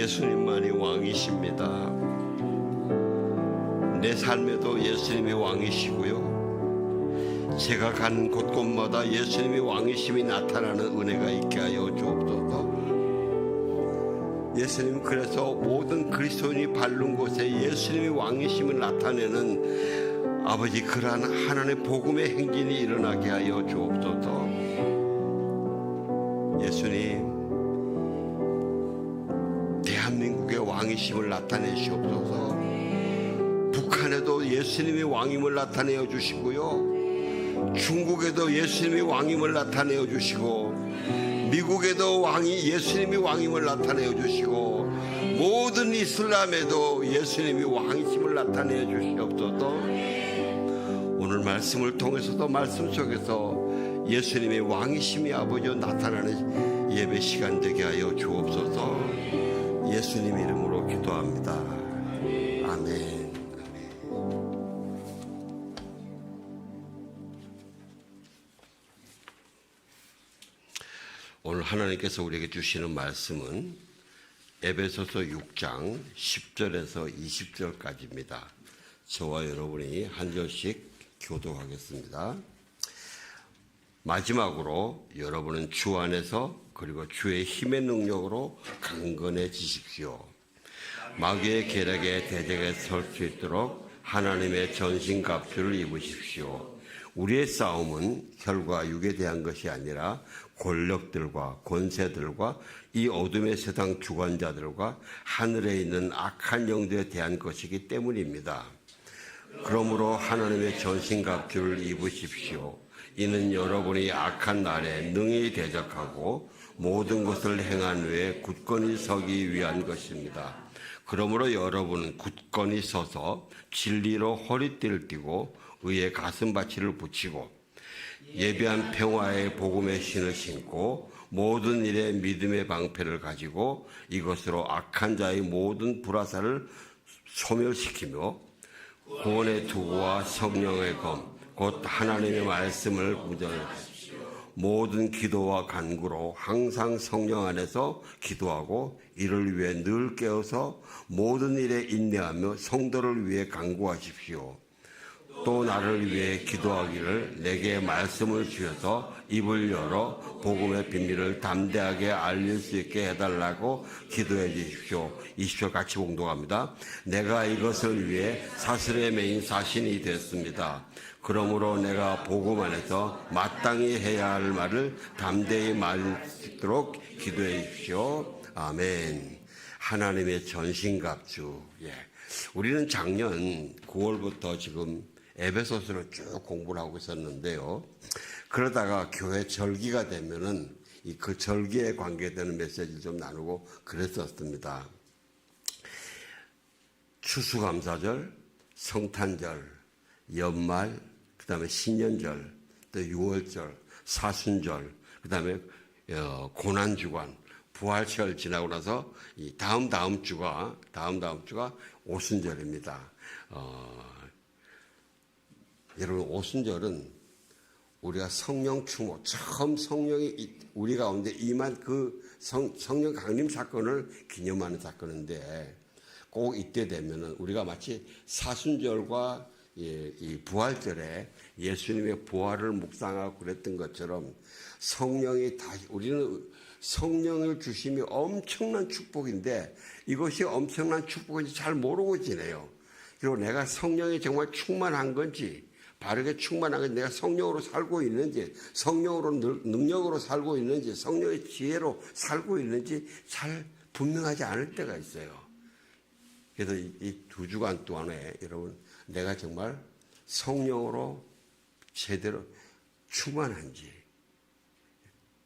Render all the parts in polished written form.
예수님만이 왕이십니다. 내 삶에도 예수님이 왕이시고요, 제가 가는 곳곳마다 예수님이 왕이심이 나타나는 은혜가 있게 하여 주옵소서. 예수님, 그래서 모든 그리스도인이 밟는 곳에 예수님이 왕이심을 나타내는 아버지, 그러한 하나님의 복음의 행진이 일어나게 하여 주옵소서. 예수님, 대한민국의 왕이심을 나타내시옵소서. 북한에도 예수님이 왕임을 나타내어 주시고요, 중국에도 예수님이 왕임을 나타내어 주시고, 미국에도 예수님이 왕임을 나타내어 주시고, 모든 이슬람에도 예수님이 왕이심을 나타내어 주시옵소서. 오늘 말씀을 통해서도 말씀 속에서 예수님의 왕이심이 아버지여 나타나는 예배 시간 되게 하여 주옵소서. 예수님 이름으로 기도합니다. 아멘. 오늘 하나님께서 우리에게 주시는 말씀은 에베소서 6장 10절에서 20절까지입니다. 저와 여러분이 한 절씩 교도하겠습니다. 마지막으로 여러분은 주 안에서 그리고 주의 힘의 능력으로 강건해지십시오. 마귀의 계략에 대적에 설 수 있도록 하나님의 전신갑주를 입으십시오. 우리의 싸움은 혈과 육에 대한 것이 아니라 권력들과 권세들과 이 어둠의 세상 주관자들과 하늘에 있는 악한 영들에 대한 것이기 때문입니다. 그러므로 하나님의 전신갑주를 입으십시오. 이는 여러분이 악한 날에 능히 대적하고 모든 것을 행한 후에 굳건히 서기 위한 것입니다. 그러므로 여러분은 굳건히 서서 진리로 허리띠를 띠고 의의 가슴바치를 붙이고 예비한 평화의 복음의 신을 신고 모든 일에 믿음의 방패를 가지고 이것으로 악한 자의 모든 불화살을 소멸시키며 구원의 투구와 성령의 검 곧 하나님의 말씀을 무장하십시오. 모든 기도와 간구로 항상 성령 안에서 기도하고 이를 위해 늘 깨어서 모든 일에 인내하며 성도를 위해 간구하십시오. 또 나를 위해 기도하기를 내게 말씀을 주셔서 입을 열어 복음의 비밀을 담대하게 알릴 수 있게 해달라고 기도해 주십시오. 20절 같이 봉독합니다. 내가 이것을 위해 사슬에 매인 사신이 됐습니다. 그러므로 내가 복음 안에서 마땅히 해야 할 말을 담대히 말할 수 있도록 기도해 주십시오. 아멘. 하나님의 전신갑주. 우리는 작년 9월부터 지금 에베소서를 쭉 공부를 하고 있었는데요. 그러다가 교회 절기가 되면은 그 절기에 관계되는 메시지를 좀 나누고 그랬었습니다. 추수감사절, 성탄절, 연말, 그 다음에 신년절, 또 6월절, 사순절, 그 다음에 고난주간, 부활절 지나고 나서 이 다음 주가 오순절입니다. 여러분, 오순절은 우리가 성령 충모, 처음 성령이 우리 가운데 임한 그 성령 강림 사건을 기념하는 사건인데, 꼭 이때 되면은 우리가 마치 사순절과 이 부활절에 예수님의 부활을 묵상하고 그랬던 것처럼 우리는 성령을 주심이 엄청난 축복인데 이것이 엄청난 축복인지 잘 모르고 지내요. 그리고 내가 성령이 정말 충만한 건지, 바르게 충만한 건지, 내가 성령으로 살고 있는지, 성령으로 능력으로 살고 있는지, 성령의 지혜로 살고 있는지 잘 분명하지 않을 때가 있어요. 그래서 이 2주간 동안에 여러분, 내가 정말 성령으로 제대로 충만한지,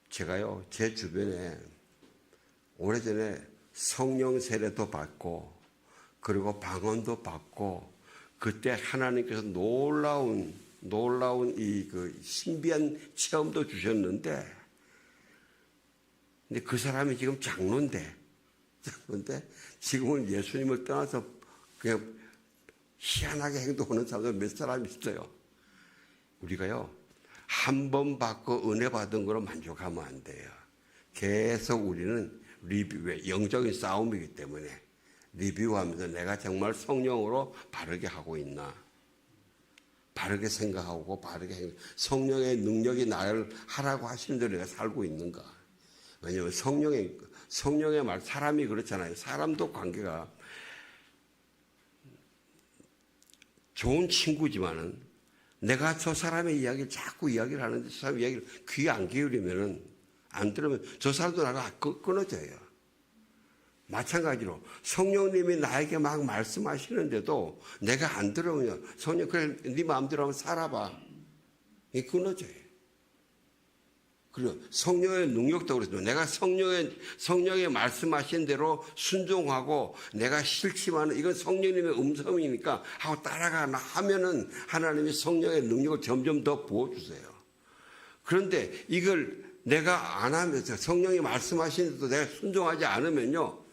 제가요, 제 주변에 오래전에 성령 세례도 받고 그리고 방언도 받고 그때 하나님께서 놀라운 그 신비한 체험도 주셨는데, 근데 그 사람이 지금 장로인데 지금은 예수님을 떠나서 그냥 희한하게 행동하는 사람들 몇 사람 있어요. 우리가요, 한 번 받고 은혜 받은 거로 만족하면 안 돼요. 계속 우리는 리뷰, 영적인 싸움이기 때문에 리뷰하면서 내가 정말 성령으로 바르게 하고 있나, 바르게 생각하고 바르게 성령의 능력이 나를 하라고 하시는 대로 내가 살고 있는가. 왜냐하면 성령의 말, 사람이 그렇잖아요. 사람도 관계가 좋은 친구지만은 내가 저 사람의 이야기를 자꾸 이야기를 하는데 저 사람 이야기를 귀에 안 기울이면은, 안 들으면 저 사람도 나가 끊어져요. 마찬가지로 성령님이 나에게 막 말씀하시는데도 내가 안 들으면, 성령 그래 네 마음대로 한번 살아봐, 이게 끊어져요. 그리고 성령의 능력도 그렇죠. 내가 성령의 말씀하신 대로 순종하고 내가 싫지만 이건 성령님의 음성이니까 하고 따라가나 하면은 하나님이 성령의 능력을 점점 더 부어주세요. 그런데 이걸 내가 안 하면서 성령이 말씀하신 대로 내가 순종하지 않으면요,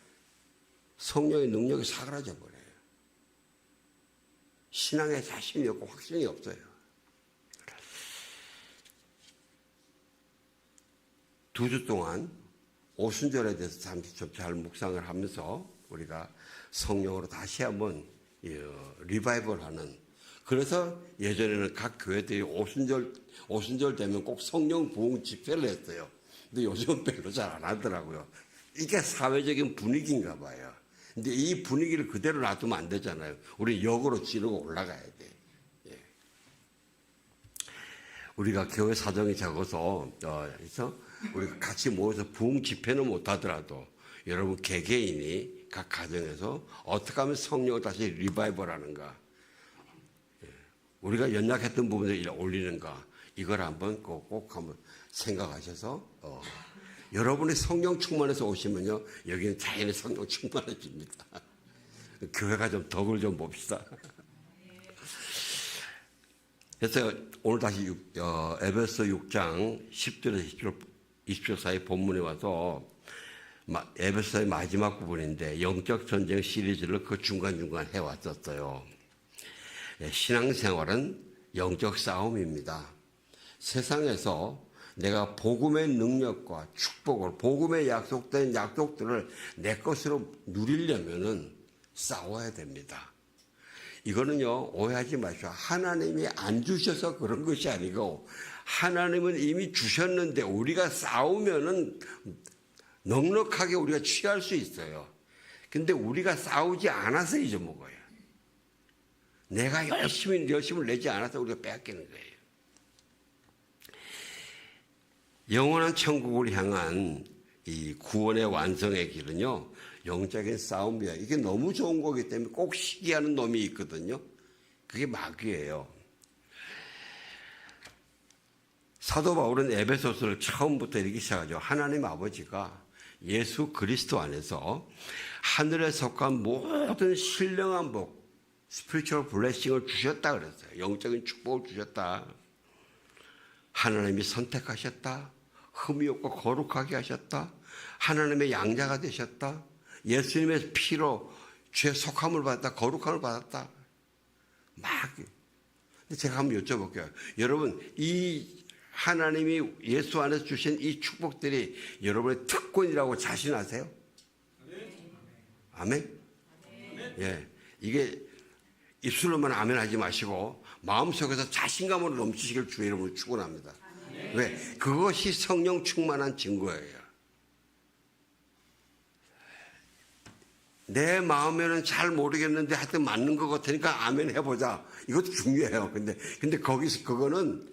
성령의 능력이 사그라져 버려요. 신앙에 자신이 없고 확신이 없어요. 두 주 동안 오순절에 대해서 참 잘 묵상을 하면서 우리가 성령으로 다시 한번 리바이벌하는, 그래서 예전에는 각 교회들이 오순절 되면 꼭 성령 부흥 집회를 했어요. 근데 요즘은 별로 잘 안 하더라고요. 이게 사회적인 분위기인가 봐요. 근데 이 분위기를 그대로 놔두면 안 되잖아요. 우리 역으로 지르고 올라가야 돼. 예. 우리가 교회 사정이 적어서 우리가 같이 모여서 부흥 집회는 못하더라도 여러분 개개인이 각 가정에서 어떻게 하면 성령을 다시 리바이벌 하는가, 우리가 연약했던 부분을 올리는가, 이걸 한번 꼭 한번 생각하셔서 여러분이 성령 충만해서 오시면요, 여기는 자연히 성령 충만해집니다. 교회가 좀 덕을 좀 봅시다. 그래서 오늘 다시 에베소 6장 10절에서 20절 사이 본문에 와서 에베소의 마지막 부분인데 영적 전쟁 시리즈를 그 중간중간 해왔었어요. 신앙생활은 영적 싸움입니다. 세상에서 내가 복음의 능력과 축복을, 복음의 약속된 약속들을 내 것으로 누리려면은 싸워야 됩니다. 이거는요, 오해하지 마시오. 하나님이 안 주셔서 그런 것이 아니고 하나님은 이미 주셨는데 우리가 싸우면은 넉넉하게 우리가 취할 수 있어요. 근데 우리가 싸우지 않아서 잊어먹어요. 내가 열심을 내지 않아서 우리가 빼앗기는 거예요. 영원한 천국을 향한 이 구원의 완성의 길은요, 영적인 싸움이야. 이게 너무 좋은 거기 때문에 꼭 시기하는 놈이 있거든요. 그게 마귀예요. 사도 바울은 에베소서를 처음부터 이렇게 시작하죠. 하나님 아버지가 예수 그리스도 안에서 하늘에 속한 모든 신령한 복, 스피리추얼 블레싱을 주셨다 그랬어요. 영적인 축복을 주셨다. 하나님이 선택하셨다. 흠이 없고 거룩하게 하셨다. 하나님의 양자가 되셨다. 예수님의 피로 죄 속함을 받았다. 거룩함을 받았다. 막. 근데 제가 한번 여쭤볼게요. 여러분, 이 하나님이 예수 안에서 주신 이 축복들이 여러분의 특권이라고 자신하세요? 아멘? 예. 이게 입술로만 아멘 하지 마시고 마음속에서 자신감으로 넘치시길 주의 이름으로 축원합니다. 왜? 그것이 성령 충만한 증거예요. 내 마음에는 잘 모르겠는데 하여튼 맞는 것 같으니까 아멘 해보자. 이것도 중요해요. 근데 거기서 그거는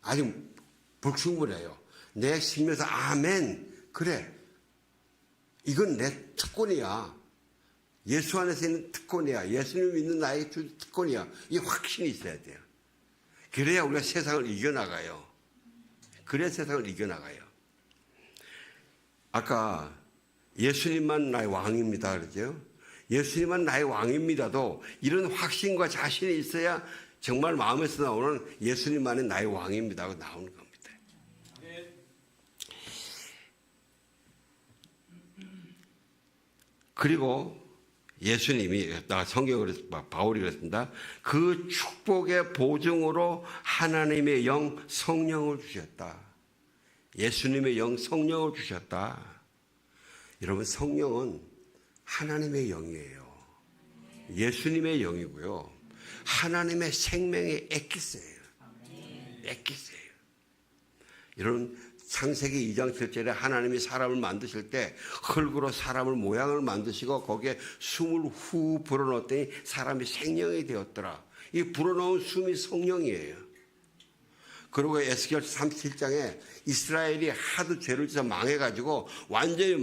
아직 불충분해요. 내 심에서 아멘. 그래. 이건 내 특권이야. 예수 안에서 있는 특권이야. 예수님 믿는 나의 주 특권이야. 이 확신이 있어야 돼요. 그래야 우리가 세상을 이겨나가요. 그래야 세상을 이겨나가요. 아까 예수님만 나의 왕입니다 그러죠. 예수님만 나의 왕입니다도 이런 확신과 자신이 있어야 정말 마음에서 나오는 예수님만이 나의 왕입니다 하고 나오는 겁니다. 그리고 예수님이, 성경을 바울이 그랬습니다. 그 축복의 보증으로 하나님의 영 성령을 주셨다. 예수님의 영 성령을 주셨다. 여러분, 성령은 하나님의 영이에요. 예수님의 영이고요. 하나님의 생명의 엑기스예요. 엑기스예요. 이런 창세기 2장 7절에 하나님이 사람을 만드실 때 흙으로 사람을 모양을 만드시고 거기에 숨을 후 불어넣었더니 사람이 생명이 되었더라. 이 불어넣은 숨이 성령이에요. 그리고 에스겔 37장에 이스라엘이 하도 죄를 지어서 망해가지고 완전히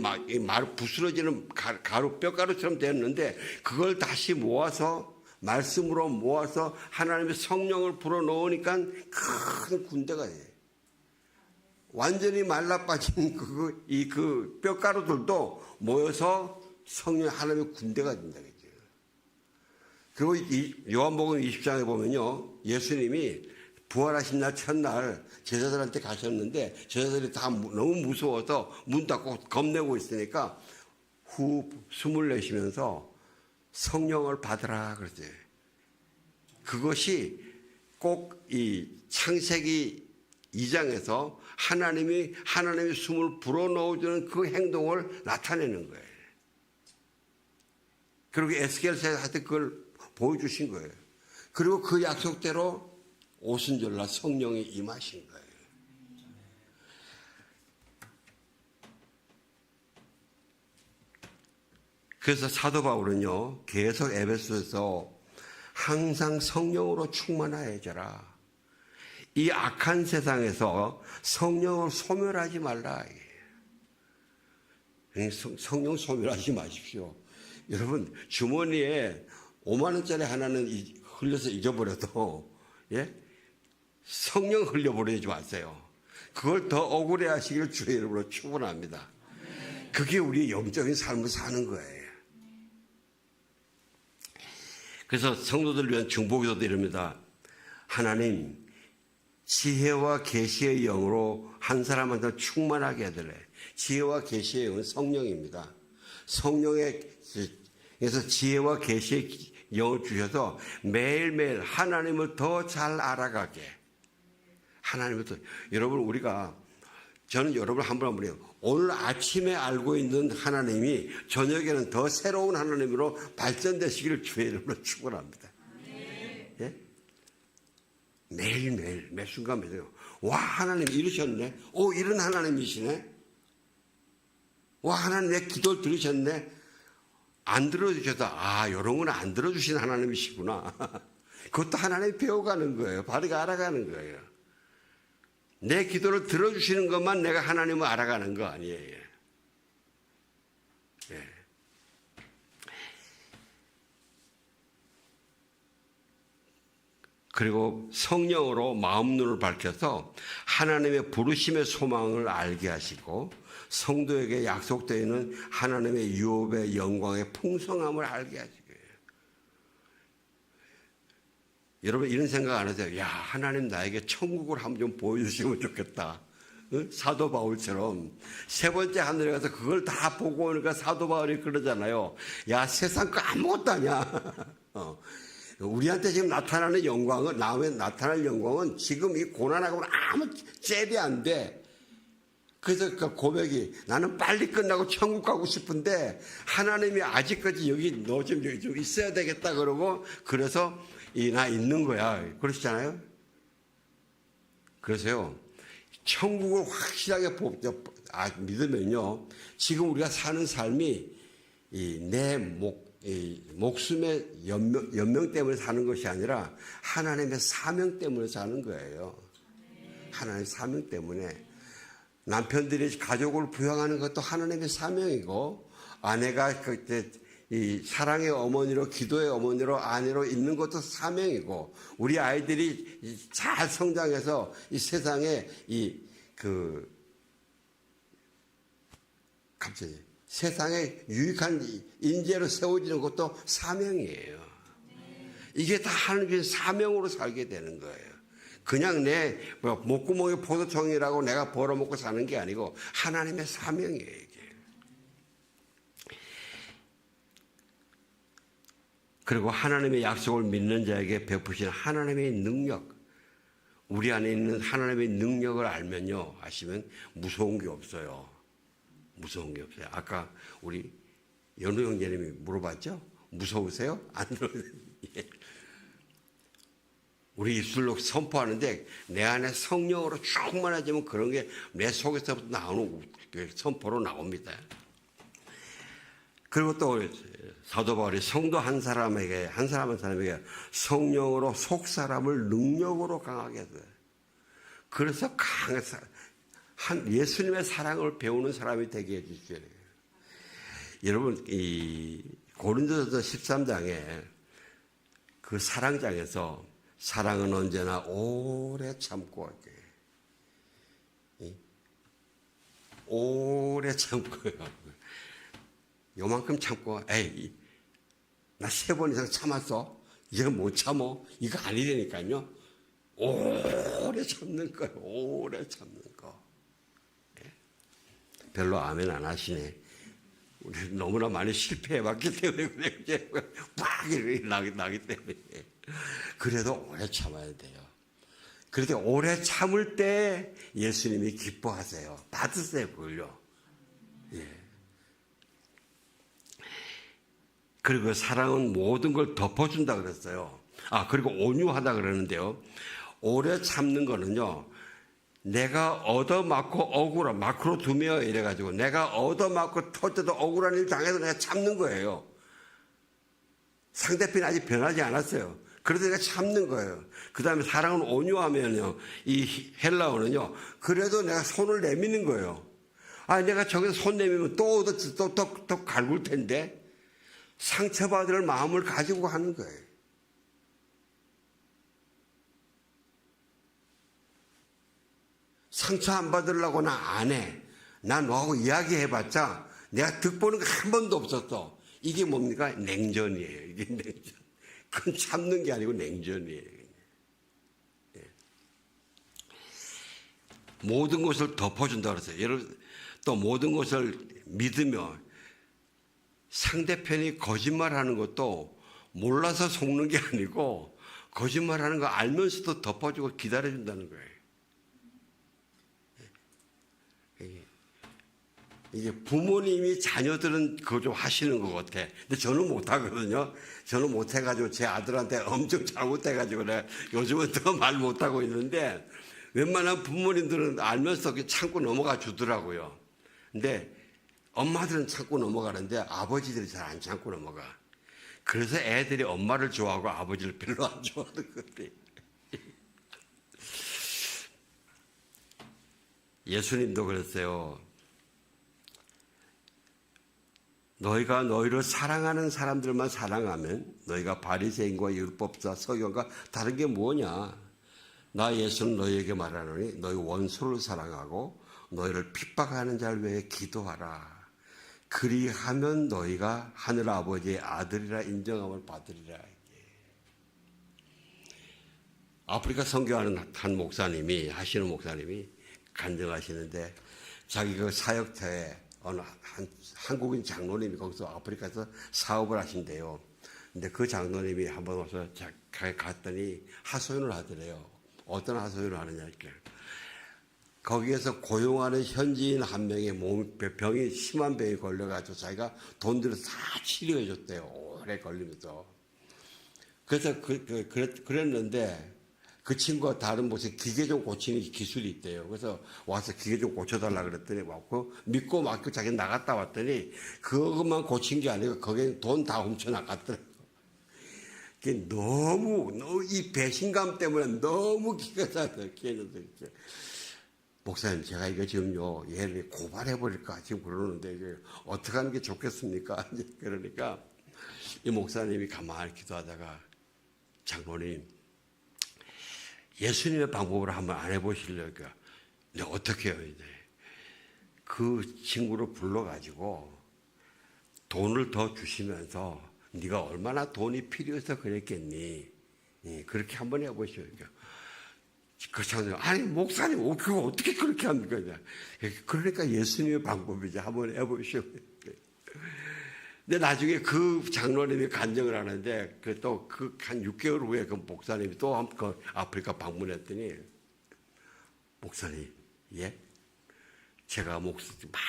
부스러지는 가루, 뼈가루처럼 됐는데 그걸 다시 모아서 말씀으로 모아서 하나님의 성령을 불어넣으니까 큰 군대가 돼요. 완전히 말라빠진 그 뼈가루들도 모여서 성령 하나님의 군대가 된다. 그리고 이 요한복음 20장에 보면요, 예수님이 부활하신 날 첫날 제자들한테 가셨는데 제자들이 다 너무 무서워서 문 닫고 겁내고 있으니까 후 숨을 내쉬면서 성령을 받으라 그랬어요. 그것이 꼭 이 창세기 2장에서 하나님이 숨을 불어넣어주는 그 행동을 나타내는 거예요. 그리고 에스겔서한테 그걸 보여주신 거예요. 그리고 그 약속대로 오순절날 성령이 임하신 거예요. 그래서 사도 바울은요, 계속 에베소에서 항상 성령으로 충만하여져라. 이 악한 세상에서 성령을 소멸하지 말라. 성령 소멸하지 마십시오. 여러분, 주머니에 5만 원짜리 하나는 흘려서 잊어버려도, 예? 성령 흘려버리지 마세요. 그걸 더 억울해 하시기를 주의 이름으로 축원합니다. 그게 우리의 영적인 삶을 사는 거예요. 그래서 성도들을 위한 중보기도도 이릅니다. 하나님, 지혜와 계시의 영으로 한 사람한테 충만하게 해달래. 지혜와 계시의 영은 성령입니다. 성령에서 지혜와 계시의 영을 주셔서 매일매일 하나님을 더 잘 알아가게. 하나님을 더, 여러분, 저는 여러분 한 분 한 분이에요. 오늘 아침에 알고 있는 하나님이 저녁에는 더 새로운 하나님으로 발전되시기를 주의 이름으로 축원합니다. 예? 매일매일, 매 순간 매순간. 와, 하나님 이러셨네. 오, 이런 하나님이시네. 와, 하나님 내 기도를 들으셨네. 안 들어주셔도, 이런 건 안 들어주신 하나님이시구나. 그것도 하나님이 배워가는 거예요. 바르게 알아가는 거예요. 내 기도를 들어주시는 것만 내가 하나님을 알아가는 거 아니에요. 예. 그리고 성령으로 마음 눈을 밝혀서 하나님의 부르심의 소망을 알게 하시고 성도에게 약속되어 있는 하나님의 유업의 영광의 풍성함을 알게 하시고요. 여러분 이런 생각 안 하세요? 야, 하나님 나에게 천국을 한번 좀 보여주시면 좋겠다. 응? 사도 바울처럼 세 번째 하늘에 가서 그걸 다 보고 오니까 사도 바울이 그러잖아요. 야, 세상 거 아무것도 아니야. 우리한테 지금 나타나는 영광은, 나타날 영광은 지금 이 고난하고는 아무 잽이 안 돼. 그래서 그 고백이, 나는 빨리 끝나고 천국 가고 싶은데 하나님이 아직까지 너 좀 여기 좀 있어야 되겠다 그러고, 그래서 나 있는 거야 그러시잖아요. 그래서요, 천국을 확실하게 믿으면요, 지금 우리가 사는 삶이 내 목숨의 연명 때문에 사는 것이 아니라 하나님의 사명 때문에 사는 거예요. 하나님의 사명 때문에. 남편들이 가족을 부양하는 것도 하나님의 사명이고, 아내가 이 사랑의 어머니로, 기도의 어머니로, 아내로 있는 것도 사명이고, 우리 아이들이 잘 성장해서 이 세상에 갑자기 세상에 유익한 인재로 세워지는 것도 사명이에요. 이게 다 하나님의 사명으로 살게 되는 거예요. 그냥 내 목구멍에 포도청이라고 내가 벌어먹고 사는 게 아니고 하나님의 사명이에요, 이게. 그리고 하나님의 약속을 믿는 자에게 베푸신 하나님의 능력, 우리 안에 있는 하나님의 능력을 알면요, 아시면 무서운 게 없어요. 무서운 게 없어요. 아까 우리 연우 형제님이 물어봤죠? 무서우세요? 안 예. 우리 입술로 선포하는데 내 안에 성령으로 충만해지면 그런 게 내 속에서부터 나오는 선포로 나옵니다. 그리고 또 사도 바울이 성도 한 사람에게 성령으로 속 사람을 능력으로 강하게 해서 그래서 예수님의 사랑을 배우는 사람이 되게 해주셔야 돼요. 여러분 이 고린도서 13장에 그 사랑장에서 사랑은 언제나 오래 참고 오래 참고요. 요만큼 참고 에이 나 3번 이상 참았어. 이거 못 참어. 이거 아니라니까요. 오래 참는 거예요. 오래 참는 거. 별로 아멘 안 하시네. 우리 너무나 많이 실패해봤기 때문에 그래 이제 막 이렇게 나기 때문에. 그래도 오래 참아야 돼요. 그래도 오래 참을 때 예수님이 기뻐하세요. 받으세요, 그걸요. 예. 그리고 사랑은 모든 걸 덮어준다 그랬어요. 그리고 온유하다 그러는데요. 오래 참는 거는요. 내가 얻어맞고 억울한, 마크로 두며 이래가지고 내가 얻어맞고 터져도 억울한 일 당해도 내가 참는 거예요. 상대편이 아직 변하지 않았어요. 그래서 내가 참는 거예요. 그 다음에 사랑은 온유하면요. 이 헬라어는요. 그래도 내가 손을 내미는 거예요. 내가 저기서 손 내미면 또 갈굴 텐데 상처받을 마음을 가지고 하는 거예요. 상처 안 받으려고 나 안 해. 나 너하고 이야기해봤자 내가 득보는 거 한 번도 없었어. 이게 뭡니까? 냉전이에요. 이게 냉전. 그건 참는 게 아니고 냉전이에요. 예. 모든 것을 덮어준다 그랬어요. 여러분 또 모든 것을 믿으며 상대편이 거짓말하는 것도 몰라서 속는 게 아니고 거짓말하는 거 알면서도 덮어주고 기다려준다는 거예요. 이게 부모님이 자녀들은 그거 좀 하시는 것 같아. 근데 저는 못하거든요. 저는 못해가지고 제 아들한테 엄청 잘못해가지고 내가 요즘은 더 말 못하고 있는데 웬만한 부모님들은 알면서 참고 넘어가 주더라고요. 근데 엄마들은 참고 넘어가는데 아버지들이 잘 안 참고 넘어가. 그래서 애들이 엄마를 좋아하고 아버지를 별로 안 좋아하는 것 같아요. 예수님도 그랬어요. 너희가 너희를 사랑하는 사람들만 사랑하면 너희가 바리새인과 율법사 서기관과 다른 게 뭐냐? 나 예수는 너희에게 말하노니 너희 원수를 사랑하고 너희를 핍박하는 자를 위해 기도하라. 그리하면 너희가 하늘 아버지의 아들이라 인정함을 받으리라. 아프리카 선교하는 한 목사님이 하시는 목사님이 간증하시는데 자기 그 사역터에 어느 한국인 장로님이 거기서 아프리카에서 사업을 하신대요. 근데 그 장로님이 한번 와서 갔더니 하소연을 하더래요. 어떤 하소연을 하느냐 이렇게. 거기에서 고용하는 현지인 한 명의 병이 심한 병이 걸려가지고 자기가 돈 들여서 다 치료해 줬대요. 오래 걸리면서. 그래서 그랬는데 그 친구가 다른 곳에 기계 좀 고치는 기술이 있대요. 그래서 와서 기계 좀 고쳐달라 그랬더니 왔고 믿고 맡고 자기는 나갔다 왔더니 그것만 고친 게 아니고 거기에 돈 다 훔쳐 나갔더라고요. 너무 이 배신감 때문에 너무 기가 차서 목사님 제가 이거 지금요 얘를 고발해버릴까 지금 그러는데 이게 어떻게 하는 게 좋겠습니까? 그러니까 이 목사님이 가만히 기도하다가 장로님 예수님의 방법으로 한번 안 해보실래요? 그러니까 어떻게 해요? 이제 그 친구를 불러가지고 돈을 더 주시면서 네가 얼마나 돈이 필요해서 그랬겠니? 그렇게 한번 해보시오. 그러니까 아니 목사님 그거 어떻게 그렇게 합니까? 그러니까 예수님의 방법이지 한번 해보시오. 근데 나중에 그 장로님이 간증을 하는데 또 한 6개월 후에 그 목사님이 또 그 아프리카 방문했더니 목사님 제가 목사님 막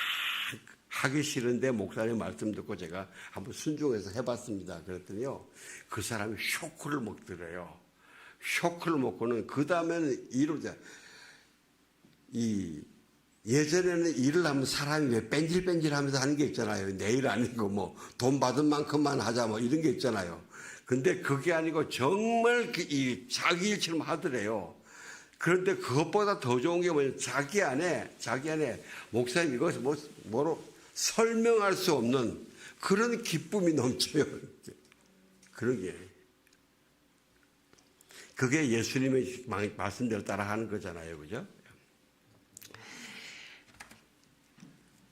하기 싫은데 목사님 말씀 듣고 제가 한번 순종해서 해봤습니다. 그랬더니요, 그 사람이 쇼크를 먹더래요. 쇼크를 먹고는 그 다음에는 예전에는 일을 하면 사람이 왜 뺀질뺀질하면서 하는 게 있잖아요. 내일 아니고 뭐 돈 받은 만큼만 하자 뭐 이런 게 있잖아요. 근데 그게 아니고 정말 자기 일처럼 하더래요. 그런데 그것보다 더 좋은 게 뭐냐면 자기 안에 목사님 이거 뭐로 설명할 수 없는 그런 기쁨이 넘쳐요. 그런 게. 그게 예수님의 말씀대로 따라가는 거잖아요. 그죠?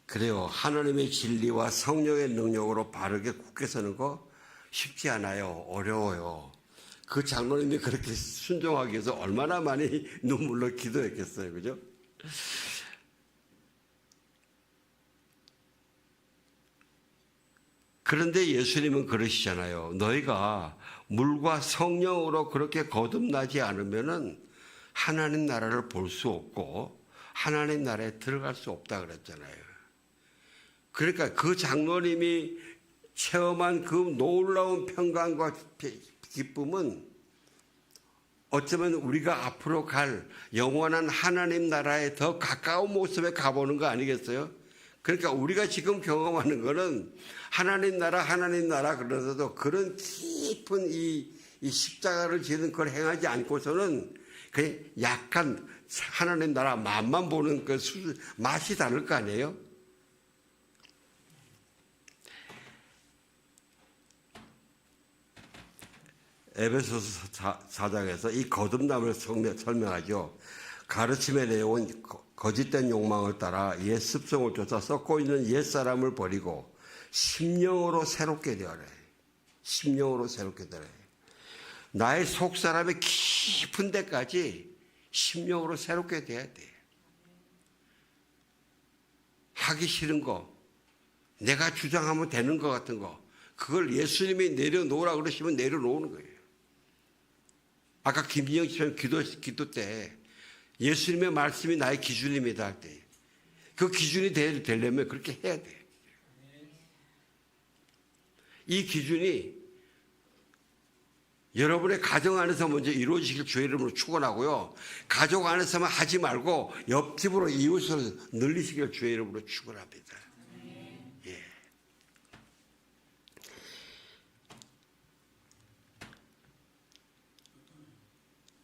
그래요. 하나님의 진리와 성령의 능력으로 바르게 굳게 서는 거 쉽지 않아요. 어려워요. 그 장로님이 그렇게 순종하기 위해서 얼마나 많이 눈물로 기도했겠어요. 그죠? 그런데 예수님은 그러시잖아요. 너희가 물과 성령으로 그렇게 거듭나지 않으면은 하나님 나라를 볼 수 없고 하나님 나라에 들어갈 수 없다 그랬잖아요. 그러니까 그 장로님이 체험한 그 놀라운 평강과 기쁨은 어쩌면 우리가 앞으로 갈 영원한 하나님 나라에 더 가까운 모습에 가보는 거 아니겠어요? 그러니까 우리가 지금 경험하는 거는 하나님 나라 그러서도 그런 깊은 이 십자가를 지는 걸 행하지 않고서는 그냥 약간 하나님 나라 맛만 보는 그 맛이 다를 거 아니에요? 에베소서 4장에서 이 거듭남을 설명하죠. 가르침의 내용은 거짓된 욕망을 따라 옛 습성을 쫓아 썩고 있는 옛사람을 버리고 심령으로 새롭게 되어라. 심령으로 새롭게 되어라. 나의 속사람의 깊은 데까지 심령으로 새롭게 돼야 돼. 하기 싫은 거, 내가 주장하면 되는 것 같은 거, 그걸 예수님이 내려놓으라 그러시면 내려놓는 거예요. 아까 김진영 씨처럼 기도 때 예수님의 말씀이 나의 기준입니다 할 때 그 기준이 되려면 그렇게 해야 돼. 이 기준이 여러분의 가정 안에서 먼저 이루어지길 주의 이름으로 축원하고요. 가족 안에서만 하지 말고 옆집으로 이웃을 늘리시길 주의 이름으로 축원합니다. 예.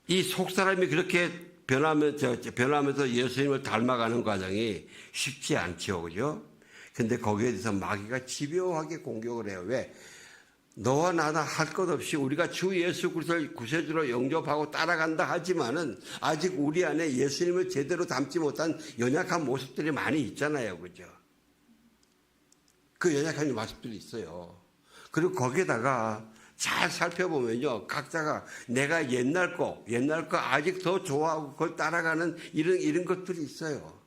이 속사람이 그렇게 변하면서 예수님을 닮아가는 과정이 쉽지 않죠. 그죠? 근데 거기에 대해서 마귀가 집요하게 공격을 해요. 왜? 너와 나나 할 것 없이 우리가 주 예수 그리스도를 구세주로 영접하고 따라간다 하지만은 아직 우리 안에 예수님을 제대로 닮지 못한 연약한 모습들이 많이 있잖아요. 그죠? 그 연약한 모습들이 있어요. 그리고 거기에다가 잘 살펴보면요. 각자가 내가 옛날 거 아직 더 좋아하고 그걸 따라가는 이런 것들이 있어요.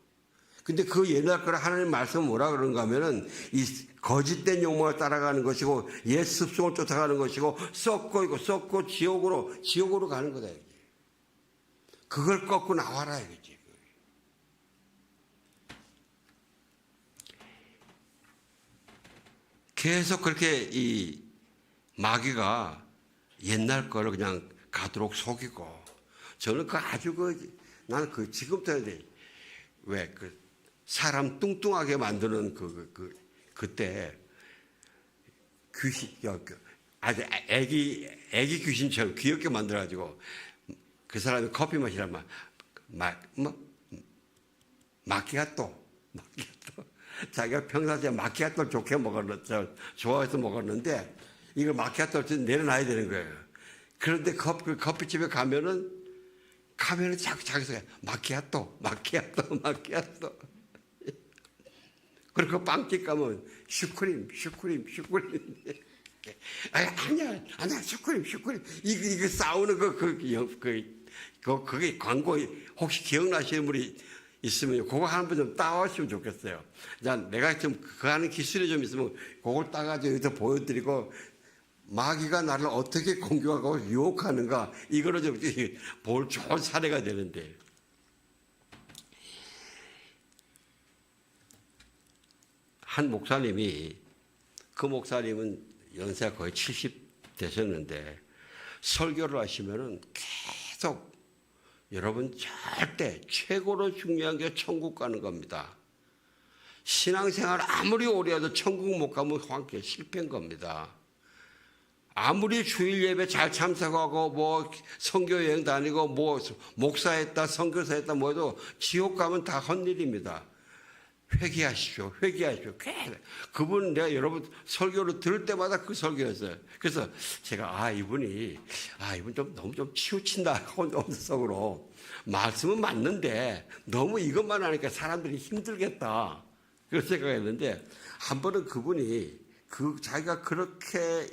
근데 그 옛날 거를 하나님 말씀은 뭐라 그러는가 하면은 이 거짓된 욕망을 따라가는 것이고 옛 습성을 쫓아가는 것이고 썩고 지옥으로 가는 거다. 이게. 그걸 꺾고 나와라 이거지. 계속 그렇게 이 마귀가 옛날 거를 그냥 가도록 속이고 저는 나는 지금부터 왜 사람 뚱뚱하게 만드는 그때 귀신, 아주 애기 귀신처럼 귀엽게 만들어가지고 그 사람이 커피 마시라면 마키아토. 자기가 평상시에 마키아토를 좋아해서 먹었는데 이걸 마키아토를 내려놔야 되는 거예요. 그런데 커피집에 가면은 자꾸 자기가 마키아토. 그리고 빵집 가면 슈크림. 아니야, 슈크림. 이거 싸우는 그게 광고 혹시 기억나시는 분이 있으면 그거 한 번 좀 따왔으면 좋겠어요. 내가 좀 그 하는 기술이 좀 있으면 그걸 따가지고 여기서 보여드리고 마귀가 나를 어떻게 공격하고 유혹하는가 이거를 좀 볼 좋은 사례가 되는데 한 목사님이, 그 목사님은 연세가 거의 70 되셨는데 설교를 하시면은 계속 여러분 절대 최고로 중요한 게 천국 가는 겁니다. 신앙생활 아무리 오래 해도 천국 못 가면 황폐 실패인 겁니다. 아무리 주일 예배 잘 참석하고 뭐 선교 여행 다니고 뭐 목사했다 선교사했다 뭐 해도 지옥 가면 다 헛일입니다. 회개하십시오. 회개하십시오. 그분 내가 여러분 설교를 들을 때마다 그 설교였어요. 그래서 제가 이분 좀 너무 좀 치우친다 혼자속으로 말씀은 맞는데 너무 이것만 하니까 사람들이 힘들겠다 그런 생각했는데 한 번은 그분이 자기가 그렇게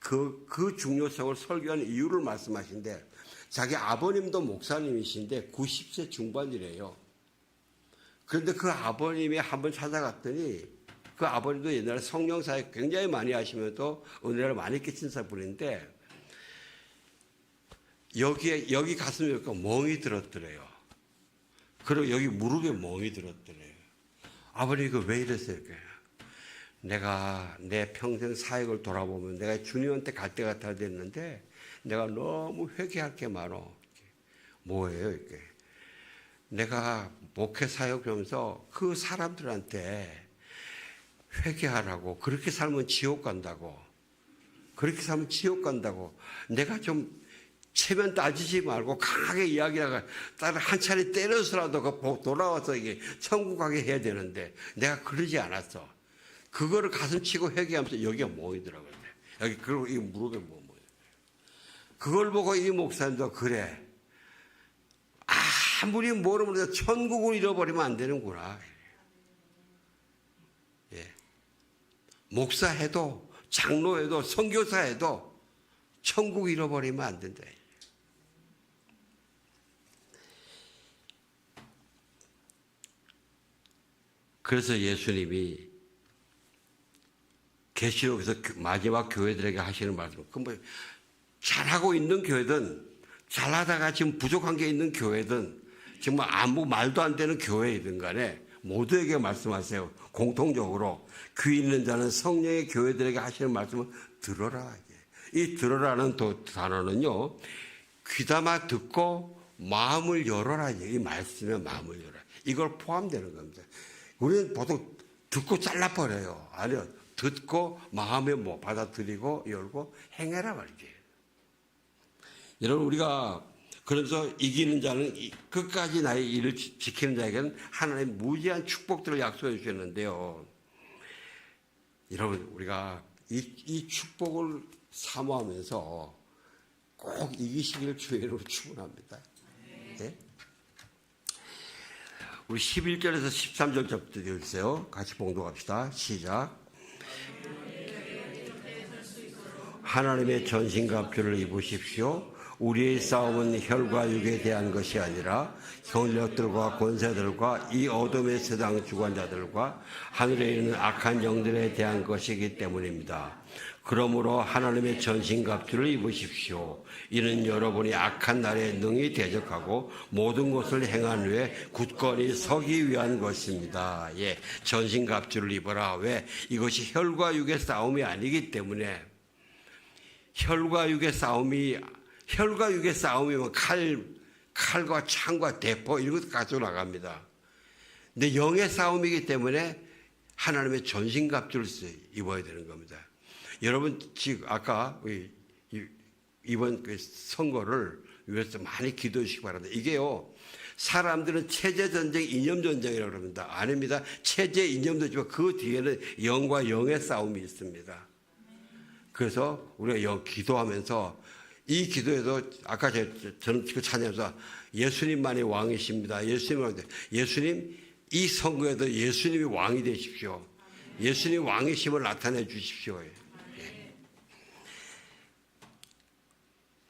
그 중요성을 설교하는 이유를 말씀하신데 자기 아버님도 목사님이신데 90세 중반이래요. 그런데 그 아버님이 한번 찾아갔더니 그 아버님도 옛날에 성령사역 굉장히 많이 하시면서 은혜를 많이 끼친 분인데 여기 가슴에 이렇게 멍이 들었더래요. 그리고 여기 무릎에 멍이 들었더래요. 아버님이 왜 이랬어요? 내가 내 평생 사역을 돌아보면 내가 주님한테 갈 때가 다 됐는데 내가 너무 회개할 게 많어. 뭐예요 이게? 내가 목회 사역하면서 그 사람들한테 회개하라고 그렇게 살면 지옥 간다고 그렇게 살면 지옥 간다고 내가 좀 체면 따지지 말고 강하게 이야기하고 딸을 한 차례 때려서라도 돌아와서 이게 천국 가게 해야 되는데 내가 그러지 않았어. 그거를 가슴 치고 회개하면서 여기가 모이더라고요. 여기 그리고 이 무릎에 모여요. 그걸 보고 이 목사님도 그래. 아무리 모르면 천국을 잃어버리면 안 되는구나. 예. 목사해도 장로해도 선교사해도 천국 잃어버리면 안 된다. 그래서 예수님이 계시록에서 마지막 교회들에게 하시는 말씀, 잘하고 있는 교회든 잘하다가 지금 부족한 게 있는 교회든 정말 아무 말도 안 되는 교회이든 간에 모두에게 말씀하세요. 공통적으로 귀 있는 자는 성령의 교회들에게 하시는 말씀을 들어라. 이 들어라는 단어는요, 귀담아 듣고 마음을 열어라. 이 말씀에 마음을 열어라. 이걸 포함되는 겁니다. 우리는 보통 듣고 잘라버려요. 아니요. 듣고 마음에 받아들이고 열고 행해라 말이지. 여러분 우리가 그래서 이기는 자는 끝까지 나의 일을 지키는 자에게는 하나님 무지한 축복들을 약속해 주셨는데요. 여러분 우리가 이 축복을 사모하면서 꼭 이기시기를 주의 이름으로 축원합니다. 네? 우리 11절에서 13절부터 읽으세요. 같이 봉독합시다. 시작. 하나님의 전신갑주를 입으십시오. 우리의 싸움은 혈과 육에 대한 것이 아니라 권력들과 권세들과 이 어둠의 세상 주관자들과 하늘에 있는 악한 영들에 대한 것이기 때문입니다. 그러므로 하나님의 전신갑주를 입으십시오. 이는 여러분이 악한 날에 능히 대적하고 모든 것을 행한 후에 굳건히 서기 위한 것입니다. 예, 전신갑주를 입어라. 왜? 이것이 혈과 육의 싸움이 아니기 때문에. 혈과 육의 싸움이면 칼과 창과 대포 이런 것도 가지고 나갑니다. 근데 영의 싸움이기 때문에 하나님의 전신갑주를 입어야 되는 겁니다. 여러분 지금 아까 이번 선거를 위해서 많이 기도해 주시기 바랍니다. 이게요, 사람들은 체제 전쟁, 이념 전쟁이라고 그럽니다. 아닙니다. 체제, 이념도 있지만 그 뒤에는 영과 영의 싸움이 있습니다. 그래서 우리가 기도하면서 이 기도에도 아까 저는 그 찬양에서 예수님만이 왕이십니다. 예수님 이 선거에도 예수님이 왕이 되십시오. 예수님 왕이심을 나타내 주십시오. 예.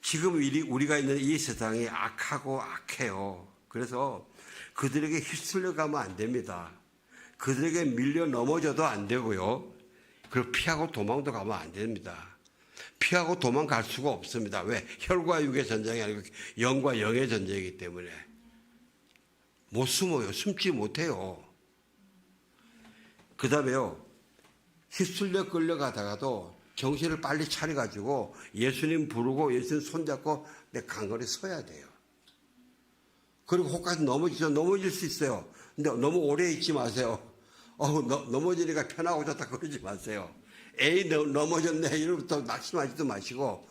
지금 우리가 있는 이 세상이 악하고 악해요. 그래서 그들에게 휩쓸려 가면 안 됩니다. 그들에게 밀려 넘어져도 안 되고요. 그리고 피하고 도망도 가면 안 됩니다. 피하고 도망갈 수가 없습니다. 왜? 혈과 육의 전쟁이 아니고 영과 영의 전쟁이기 때문에. 못 숨어요. 숨지 못해요. 그 다음에요, 휩쓸려 끌려가다가도 정신을 빨리 차려가지고 예수님 부르고 예수님 손잡고 내 강건에 서야 돼요. 그리고 혹까지 넘어질 수 있어요. 근데 너무 오래 있지 마세요. 넘어지니까 편하고 좋다 그러지 마세요. 에이, 넘어졌네. 이러부터 낙심하지도 마시고,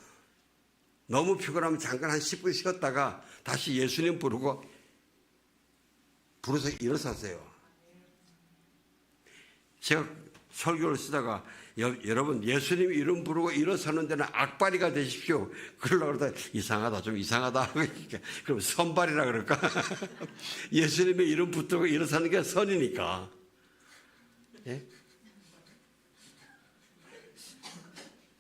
너무 피곤하면 잠깐 한 10분 쉬었다가 다시 예수님 부르고, 부르서 일어서세요. 제가 설교를 쓰다가, 여러분, 예수님 이름 부르고 일어서는 데는 악바리가 되십시오. 그러려고 그러다 이상하다, 좀 이상하다. 그럼 선발이라 그럴까? 예수님의 이름 붙들고 일어서는 게 선이니까. 예?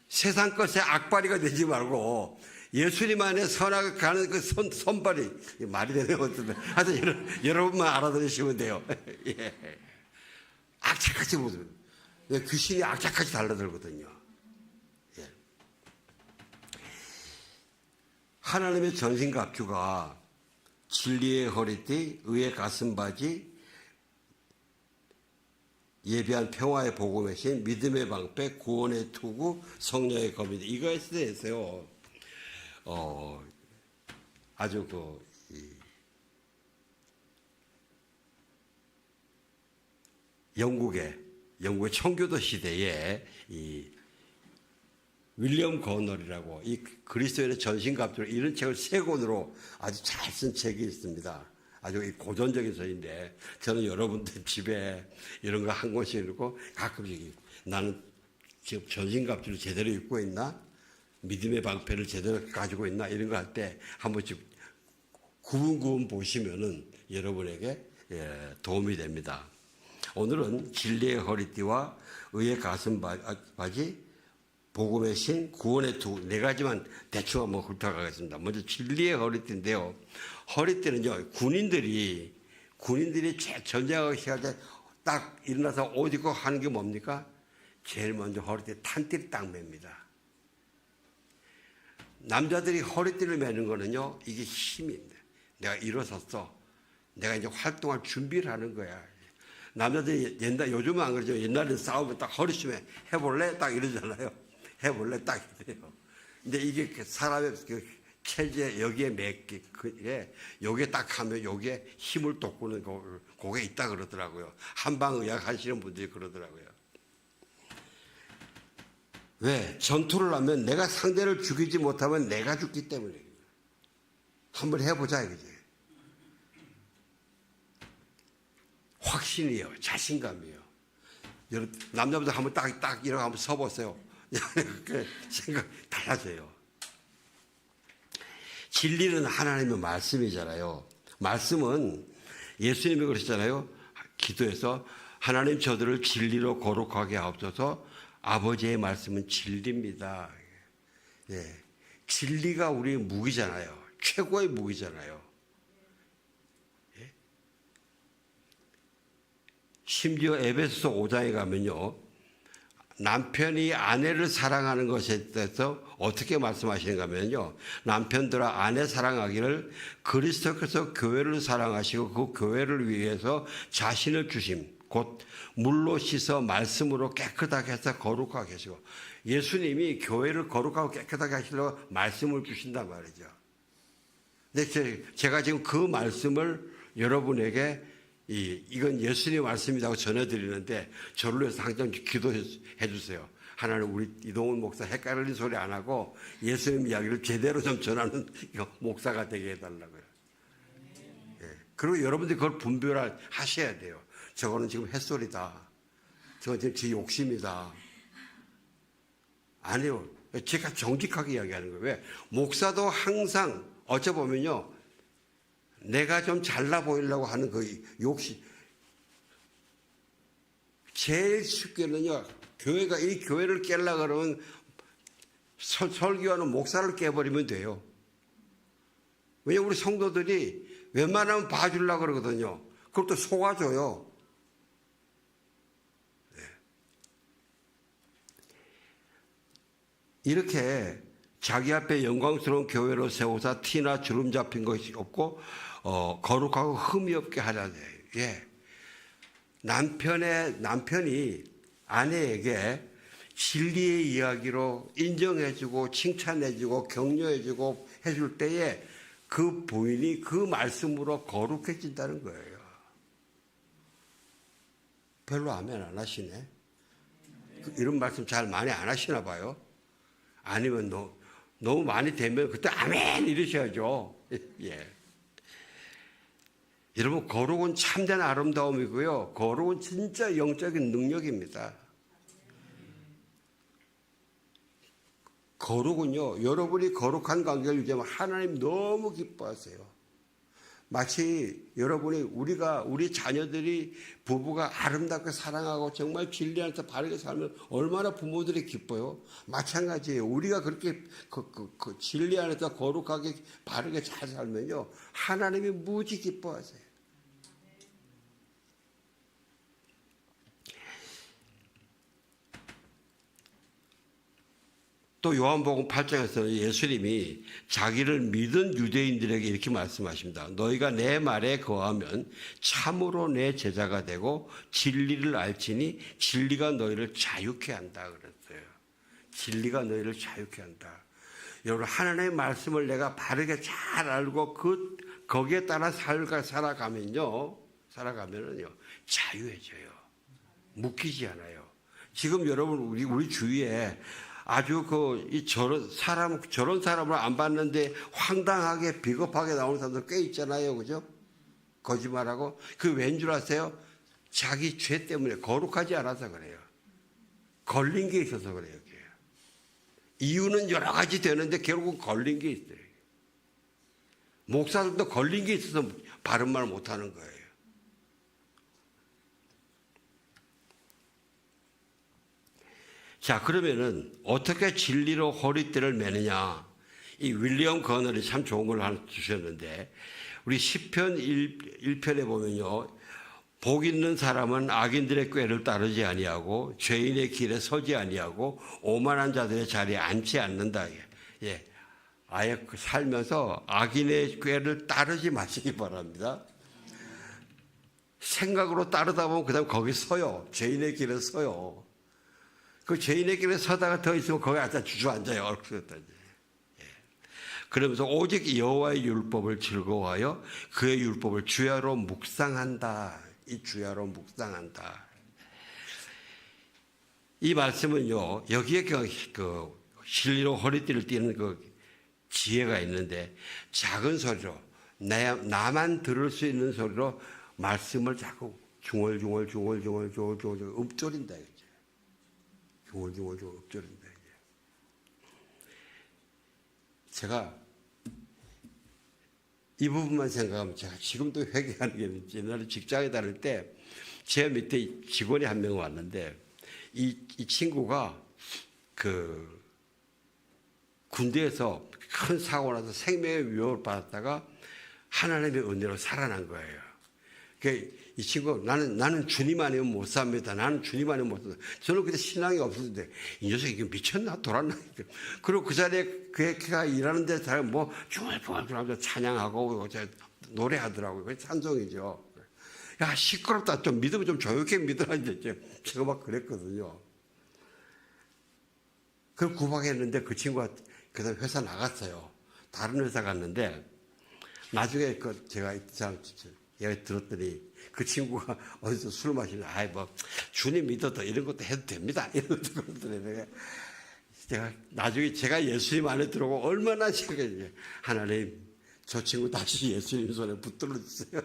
세상 것에 악바리가 되지 말고 예수님 안에 선하게 가는 그 선발이 말이 되네요. 하여튼 여러분만 알아들으시면 돼요. 예. 악착같이 못해요. 귀신이 악착같이 달라들거든요. 예. 하나님의 전신갑주가 진리의 허리띠, 의의 가슴바지, 예비한 평화의 복음의 신, 믿음의 방패, 구원의 투구, 성령의 검이다. 이거에 대해서요, 아주 영국의 청교도 시대에 이 윌리엄 거널이라고 이 그리스도인의 전신갑주를 이런 책을 3권으로 아주 잘 쓴 책이 있습니다. 아주 고전적인 서인데 저는 여러분들 집에 이런 거 한 권씩 읽고 가끔씩 나는 지금 전신갑주를 제대로 입고 있나? 믿음의 방패를 제대로 가지고 있나? 이런 거 할 때 한 번씩 구분구분 보시면은 여러분에게 도움이 됩니다. 오늘은 진리의 허리띠와 의의 가슴바지, 복음의 신, 구원의 투구 4가지만 대충 한번 훑어가겠습니다. 먼저 진리의 허리띠인데요. 허리띠는요, 군인들이 전쟁하기 시작할 때 딱 일어나서 옷 입고 하는 게 뭡니까? 제일 먼저 허리띠에 탄띠를 딱 맵니다. 남자들이 허리띠를 매는 거는요, 이게 힘입니다. 내가 일어섰어. 내가 이제 활동할 준비를 하는 거야. 남자들이 요즘은 안 그러죠. 옛날에 싸우면 딱 허리춤에 해볼래? 딱 이러잖아요. 해볼래? 딱 이래요. 근데 이게 사람의 체제 여기에 맺기, 요게 딱 하면 요게 힘을 돋구는 그게 있다 그러더라고요. 한방의학 하시는 분들이 그러더라고요. 왜? 전투를 하면 내가 상대를 죽이지 못하면 내가 죽기 때문에. 한번 해보자, 이거지. 확신이에요. 자신감이에요. 남자분들 한번 딱 이러고 한번 서보세요. 생각 달라져요. 진리는 하나님의 말씀이잖아요. 말씀은 예수님이 그러셨잖아요. 기도해서 하나님 저들을 진리로 거룩하게 하옵소서. 아버지의 말씀은 진리입니다. 예. 진리가 우리의 무기잖아요. 최고의 무기잖아요. 예? 심지어 에베소서 5장에 가면요, 남편이 아내를 사랑하는 것에 대해서 어떻게 말씀하시는가 하면요, 남편들아 아내 사랑하기를 그리스도께서 교회를 사랑하시고 그 교회를 위해서 자신을 주심, 곧 물로 씻어 말씀으로 깨끗하게 해서 거룩하게 하시고, 예수님이 교회를 거룩하고 깨끗하게 하시려고 말씀을 주신단 말이죠. 근데 제가 지금 그 말씀을 여러분에게 이건 예수님의 말씀이라고 전해드리는데 저를 위해서 항상 기도해 주세요. 하나님, 우리 이동훈 목사 헷갈리는 소리 안 하고 예수님 이야기를 제대로 좀 전하는 목사가 되게 해달라고요. 예. 그리고 여러분들이 그걸 분별하셔야 돼요. 저거는 지금 햇소리다. 저건 지금 제 욕심이다. 아니요. 제가 정직하게 이야기하는 거예요. 왜? 목사도 항상 어찌 보면요, 내가 좀 잘나 보이려고 하는 그 욕심. 제일 쉽게는요, 이 교회를 깨려고 그러면 설교하는 목사를 깨버리면 돼요. 왜냐면 우리 성도들이 웬만하면 봐주려고 그러거든요. 그것도 속아줘요. 네. 이렇게 자기 앞에 영광스러운 교회로 세우사 티나 주름 잡힌 것이 없고 거룩하고 흠이 없게 하려 돼. 예. 남편이 아내에게 진리의 이야기로 인정해주고 칭찬해주고 격려해주고 해줄 때에 그 부인이 그 말씀으로 거룩해진다는 거예요. 별로 아멘 안 하시네. 이런 말씀 잘 많이 안 하시나 봐요. 아니면 너무 많이 되면 그때 아멘 이러셔야죠. 예. 여러분, 거룩은 참된 아름다움이고요. 거룩은 진짜 영적인 능력입니다. 거룩은요, 여러분이 거룩한 관계를 유지하면 하나님 너무 기뻐하세요. 마치 여러분이 우리 자녀들이 부부가 아름답게 사랑하고 정말 진리 안에서 바르게 살면 얼마나 부모들이 기뻐요. 마찬가지예요. 우리가 그렇게 그 진리 안에서 거룩하게 바르게 잘 살면요, 하나님이 무지 기뻐하세요. 또 요한복음 8장에서는 예수님이 자기를 믿은 유대인들에게 이렇게 말씀하십니다. 너희가 내 말에 거하면 참으로 내 제자가 되고 진리를 알지니 진리가 너희를 자유케 한다 그랬어요. 진리가 너희를 자유케 한다. 여러분, 하나님의 말씀을 내가 바르게 잘 알고 거기에 따라 살아가면요 자유해져요. 묶이지 않아요. 지금 여러분 우리 주위에 아주 저런 사람을 안 봤는데 황당하게 비겁하게 나오는 사람들 꽤 있잖아요. 그죠? 거짓말하고. 그 왠 줄 아세요? 자기 죄 때문에 거룩하지 않아서 그래요. 걸린 게 있어서 그래요. 이유는 여러 가지 되는데 결국은 걸린 게 있어요. 목사들도 걸린 게 있어서 바른 말 못하는 거예요. 자, 그러면은 어떻게 진리로 허리띠를 매느냐? 이 윌리엄 거널이 참 좋은 걸 하나 주셨는데, 우리 시편 1편에 보면요, 복 있는 사람은 악인들의 꾀를 따르지 아니하고 죄인의 길에 서지 아니하고 오만한 자들의 자리에 앉지 않는다. 예, 아예 살면서 악인의 꾀를 따르지 마시기 바랍니다. 생각으로 따르다 보면 그다음 거기 서요. 죄인의 길에 서요. 그 죄인의 길에 서다가 더 있으면 거기 앉아 주저앉아요. 그러면서 오직 여호와의 율법을 즐거워하여 그의 율법을 주야로 묵상한다. 이 주야로 묵상한다. 이 말씀은요, 여기에 그 진리로 허리띠를 띠는 그 지혜가 있는데, 작은 소리로 나만 들을 수 있는 소리로 말씀을 자꾸 중얼중얼 읊조린다. 중얼중얼 읊조린다. 제가 이 부분만 생각하면 제가 지금도 회개하는 게 있는지, 옛날에 직장에 다닐 때 제 밑에 직원이 한 명 왔는데, 이 친구가 그 군대에서 큰 사고 나서 생명의 위협을 받았다가 하나님의 은혜로 살아난 거예요. 이 친구, 나는 주님 아니면 못 삽니다. 나는 주님 아니면 못 삽니다. 저는 그때 신앙이 없었는데, 이 녀석이 이게 미쳤나? 돌았나? 그리고 그 자리에 그가 일하는 데 다 뭐, 중얼중얼 찬양하고, 노래하더라고요. 찬송이죠. 야, 시끄럽다. 좀 믿으면 좀 조용히 믿으라. 이제 제가 막 그랬거든요. 그걸 구박했는데 그 친구가 그 다음에 회사 나갔어요. 다른 회사 갔는데, 나중에 제가 이 사람 얘기 들었더니 그 친구가 어디서 술 마시면 주님 믿어도 이런 것도 해도 됩니다. 이런 것도 그러더니 제가 나중에 제가 예수님 안에 들어오고 얼마나 제가 하나님 저 친구 다시 예수님 손에 붙들어 주세요.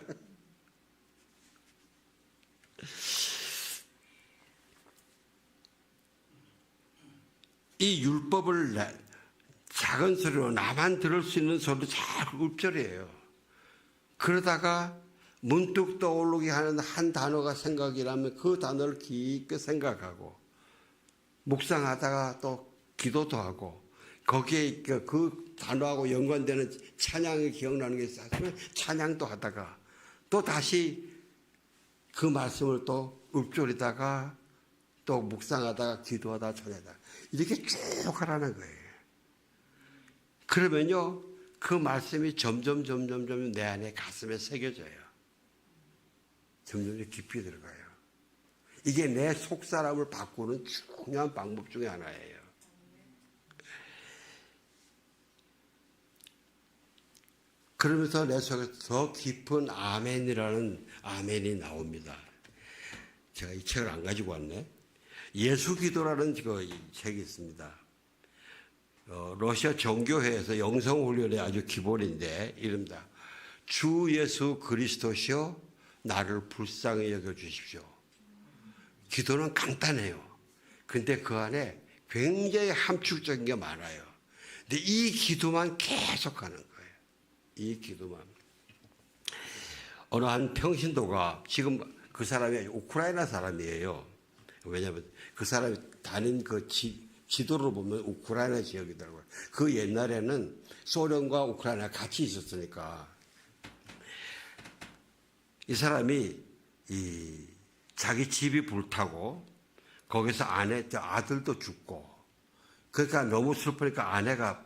이 율법을 작은 소리로 나만 들을 수 있는 소리로 잘 읊조려요. 그러다가 문득 떠오르게 하는 한 단어가 생각이 나면 그 단어를 깊게 생각하고 묵상하다가 또 기도도 하고 거기에 그 단어하고 연관되는 찬양이 기억나는 게 있으면 찬양도 하다가 또 다시 그 말씀을 또 읊조리다가 또 묵상하다가 기도하다가 찬양하다가 이렇게 쭉 하라는 거예요. 그러면요 그 말씀이 점점 내 안에 가슴에 새겨져요. 점점 깊이 들어가요. 이게 내 속사람을 바꾸는 중요한 방법 중에 하나예요. 그러면서 내 속에서 더 깊은 아멘이라는 아멘이 나옵니다. 제가 이 책을 안 가지고 왔네. 예수기도라는 그 책이 있습니다. 러시아 정교회에서 영성훈련의 아주 기본인데 이릅니다. 주 예수 그리스도시여 나를 불쌍히 여겨주십시오. 기도는 간단해요. 근데 그 안에 굉장히 함축적인 게 많아요. 근데 이 기도만 계속하는 거예요. 이 기도만. 어느 한 평신도가 지금 그 사람이 우크라이나 사람이에요. 왜냐하면 그 사람이 다닌 그 지도를 보면 우크라이나 지역이더라고요. 그 옛날에는 소련과 우크라이나 같이 있었으니까 이 사람이 자기 집이 불타고 거기서 아들도 죽고 그러니까 너무 슬프니까 아내가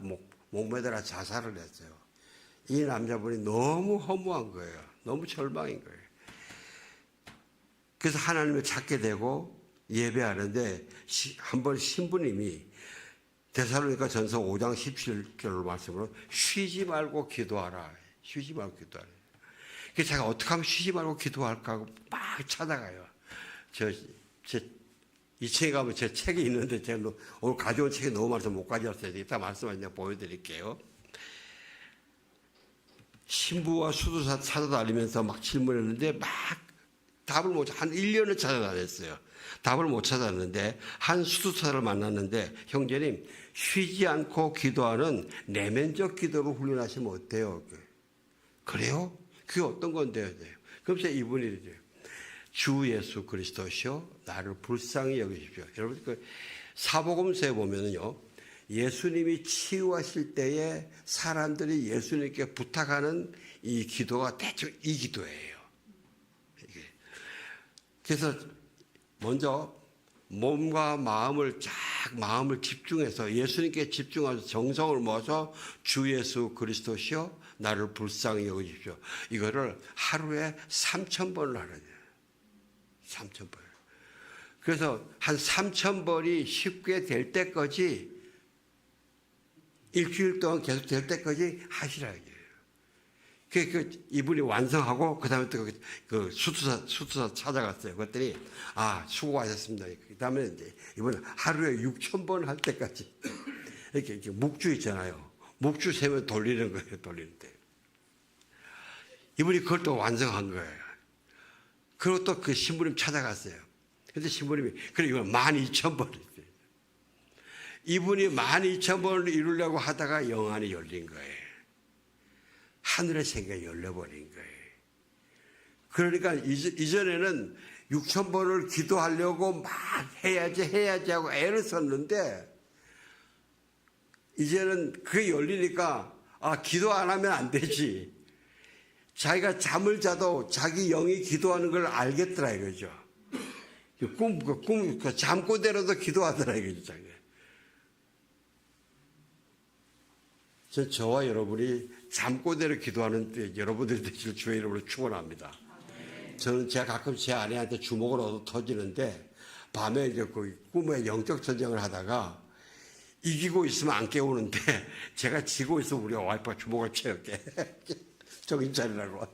목매달아 자살을 했어요. 이 남자분이 너무 허무한 거예요. 너무 절망인 거예요. 그래서 하나님을 찾게 되고 예배하는데 한 번 신부님이 데살로니가 전서 5장 17절 말씀으로 쉬지 말고 기도하라. 쉬지 말고 기도하라. 그래서 제가 어떻게 하면 쉬지 말고 기도할까 하고 막 찾아가요. 2층에 가면 제 책이 있는데 제가 오늘 가져온 책이 너무 많아서 못 가져왔어요. 이따 말씀을 그냥 보여드릴게요. 신부와 수도사 찾아다니면서 막 질문했는데 막 답을 한 1년을 찾아다녔어요. 답을 못 찾았는데 한 수도사를 만났는데 형제님 쉬지 않고 기도하는 내면적 기도를 훈련하시면 어때요? 그래요? 그게 어떤 건데요? 그러면서 이분이 이제 주 예수 그리스도시여 나를 불쌍히 여기십시오. 여러분 그 사복음서에 보면은요. 예수님이 치유하실 때에 사람들이 예수님께 부탁하는 이 기도가 대충 이 기도예요. 그래서 먼저 몸과 마음을 집중해서 예수님께 집중해서 정성을 모아서 주 예수 그리스도시여 나를 불쌍히 여기십시오. 이거를 하루에 3,000번을 하는 거예요. 3,000번. 그래서 한 3,000번이 쉽게 될 때까지 일주일 동안 계속 될 때까지 하시라 이거예요. 이분이 완성하고 그다음에 또 그 수투사 찾아갔어요. 그랬더니 수고하셨습니다. 그다음에 이제 이분은 하루에 6,000번 할 때까지 이렇게 묵주 있잖아요. 묵주 세면 돌리는 거예요. 돌리는데 이분이 그걸 또 완성한 거예요. 그리고 또 그 신부님 찾아갔어요. 근데 신부님이 그래 이건 12,000번 했어요. 이분이 12,000번을 이루려고 하다가 영안이 열린 거예요. 하늘의 세계가 열려버린 거예요. 그러니까 이전에는 6,000번을 기도하려고 막 해야지 하고 애를 썼는데 이제는 그게 열리니까 기도 안 하면 안 되지. 자기가 잠을 자도 자기 영이 기도하는 걸 알겠더라 이거죠. 잠꼬대로도 기도하더라 이거죠. 저와 여러분이 잠꼬대로 기도하는 때 여러분들이 되실 주의 이름으로 축원합니다. 저는 제가 가끔 제 아내한테 주먹을 얻어 터지는데 밤에 이제 그 꿈에 영적 전쟁을 하다가 이기고 있으면 안 깨우는데 제가 지고 있으면 우리 와이프가 주먹을 채울게. 정신 차리라고.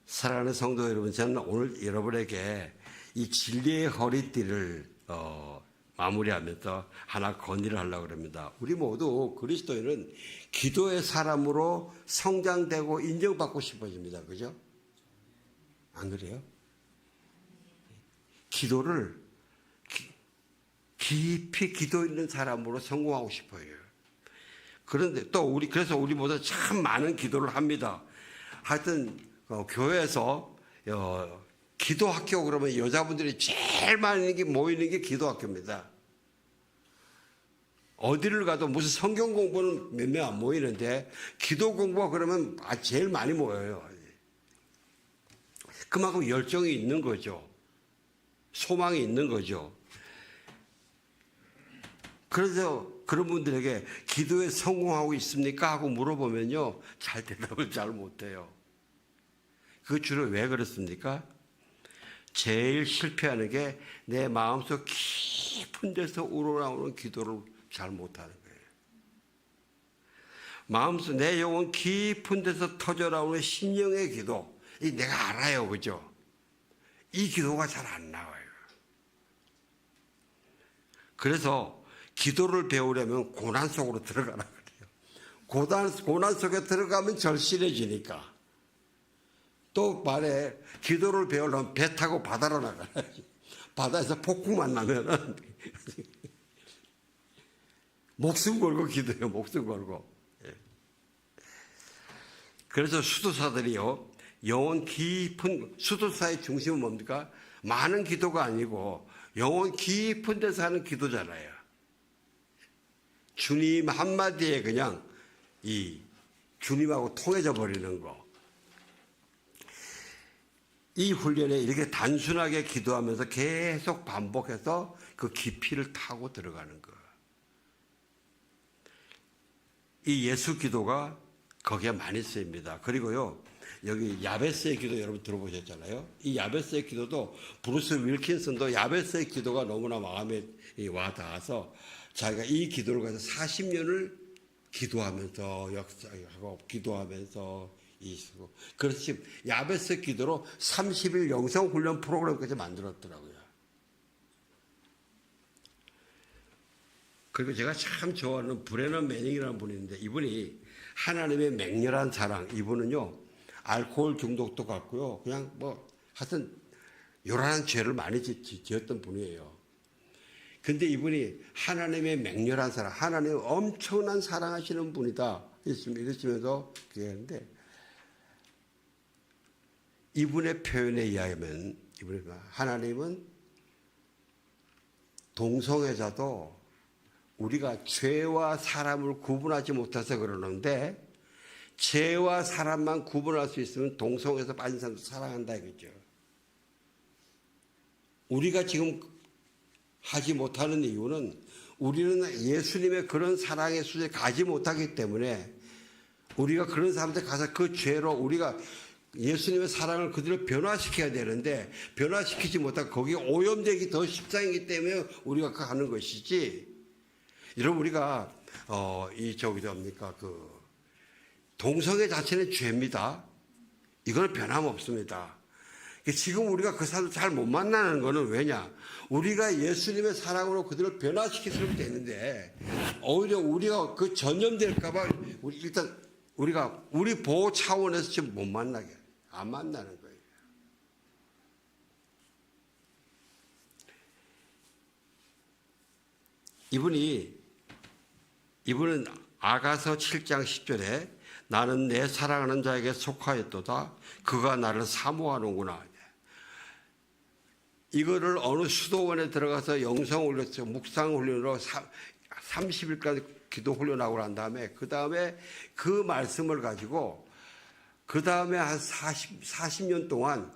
사랑하는 성도 여러분, 저는 오늘 여러분에게 이 진리의 허리띠를 마무리하면서 하나 건의를 하려고 합니다. 우리 모두 그리스도인은 기도의 사람으로 성장되고 인정받고 싶어집니다. 그죠? 안 그래요? 기도를 깊이 기도 있는 사람으로 성공하고 싶어요. 그런데 또 그래서 우리 모두 참 많은 기도를 합니다. 하여튼 교회에서 기도학교 그러면 여자분들이 제일 많이 모이는 게 기도학교입니다. 어디를 가도 무슨 성경 공부는 몇 명 안 모이는데 기도 공부가 그러면 제일 많이 모여요. 그만큼 열정이 있는 거죠. 소망이 있는 거죠. 그래서 그런 분들에게 기도에 성공하고 있습니까? 하고 물어보면요, 잘 대답을 잘 못해요. 그 주로 왜 그렇습니까? 제일 실패하는 게 내 마음속 깊은 데서 우러나오는 기도를 잘 못하는 거예요. 마음속 내 영혼 깊은 데서 터져나오는 심령의 기도, 이 내가 알아요, 그죠? 이 기도가 잘 안 나와요. 그래서 기도를 배우려면 고난 속으로 들어가라 그래요. 고난 속에 들어가면 절실해지니까. 또 말해, 기도를 배우려면 배 타고 바다로 나가야지. 바다에서 폭풍 만나면은 목숨 걸고 기도해요. 목숨 걸고. 그래서 수도사들이요, 영혼 깊은, 수도사의 중심은 뭡니까? 많은 기도가 아니고 영혼 깊은 데서 하는 기도잖아요. 주님 한마디에 그냥 이 주님하고 통해져 버리는 거. 이 훈련에 이렇게 단순하게 기도하면서 계속 반복해서 그 깊이를 타고 들어가는 거. 이 예수 기도가 거기에 많이 쓰입니다. 그리고요, 여기 야베스의 기도 여러분 들어보셨잖아요. 이 야베스의 기도도 브루스 윌킨슨도 야베스의 기도가 너무나 마음에 와 닿아서 자기가 이 기도를 가지고 40년을 기도하면서 역사하고 기도하면서 이수고, 그래서 지금 야베스 기도로 30일 영성훈련 프로그램까지 만들었더라고요. 그리고 제가 참 좋아하는 브레넌 매닝이라는 분이 있는데, 이분이 하나님의 맹렬한 사랑, 이분은요 알코올 중독도 같고요, 그냥 뭐 하여튼 요란한 죄를 많이 지었던 분이에요. 근데 이분이 하나님의 맹렬한 사랑, 하나님의 엄청난 사랑하시는 분이다 이러시면서 그랬는데, 이분의 표현에 의하면 하나님은 동성애자도 우리가 죄와 사람을 구분하지 못해서 그러는데, 죄와 사람만 구분할 수 있으면 동성애에서 빠진 사람도 사랑한다 이거죠. 우리가 지금 하지 못하는 이유는 우리는 예수님의 그런 사랑의 수준에 가지 못하기 때문에, 우리가 그런 사람한테 가서 그 죄로 우리가 예수님의 사랑을 그대로 변화시켜야 되는데, 변화시키지 못하고 거기에 오염되기 더 십상이기 때문에 우리가 그거 하는 것이지. 여러분, 우리가 동성애 자체는 죄입니다. 이건 변함없습니다. 지금 우리가 그 사람을 잘 못 만나는 거는 왜냐? 우리가 예수님의 사랑으로 그들을 변화시키도록 되는데, 오히려 우리가 그 전염될까봐 일단 우리가 우리 보호 차원에서 지금 못 만나게, 안 만나는 거예요. 이분은 아가서 7장 10절에 나는 내 사랑하는 자에게 속하였도다. 그가 나를 사모하는구나. 이거를 어느 수도원에 들어가서 영성훈련에서 묵상훈련으로 30일까지 기도훈련하고 난 다음에, 그 다음에 그 말씀을 가지고 그 다음에 한 40년 동안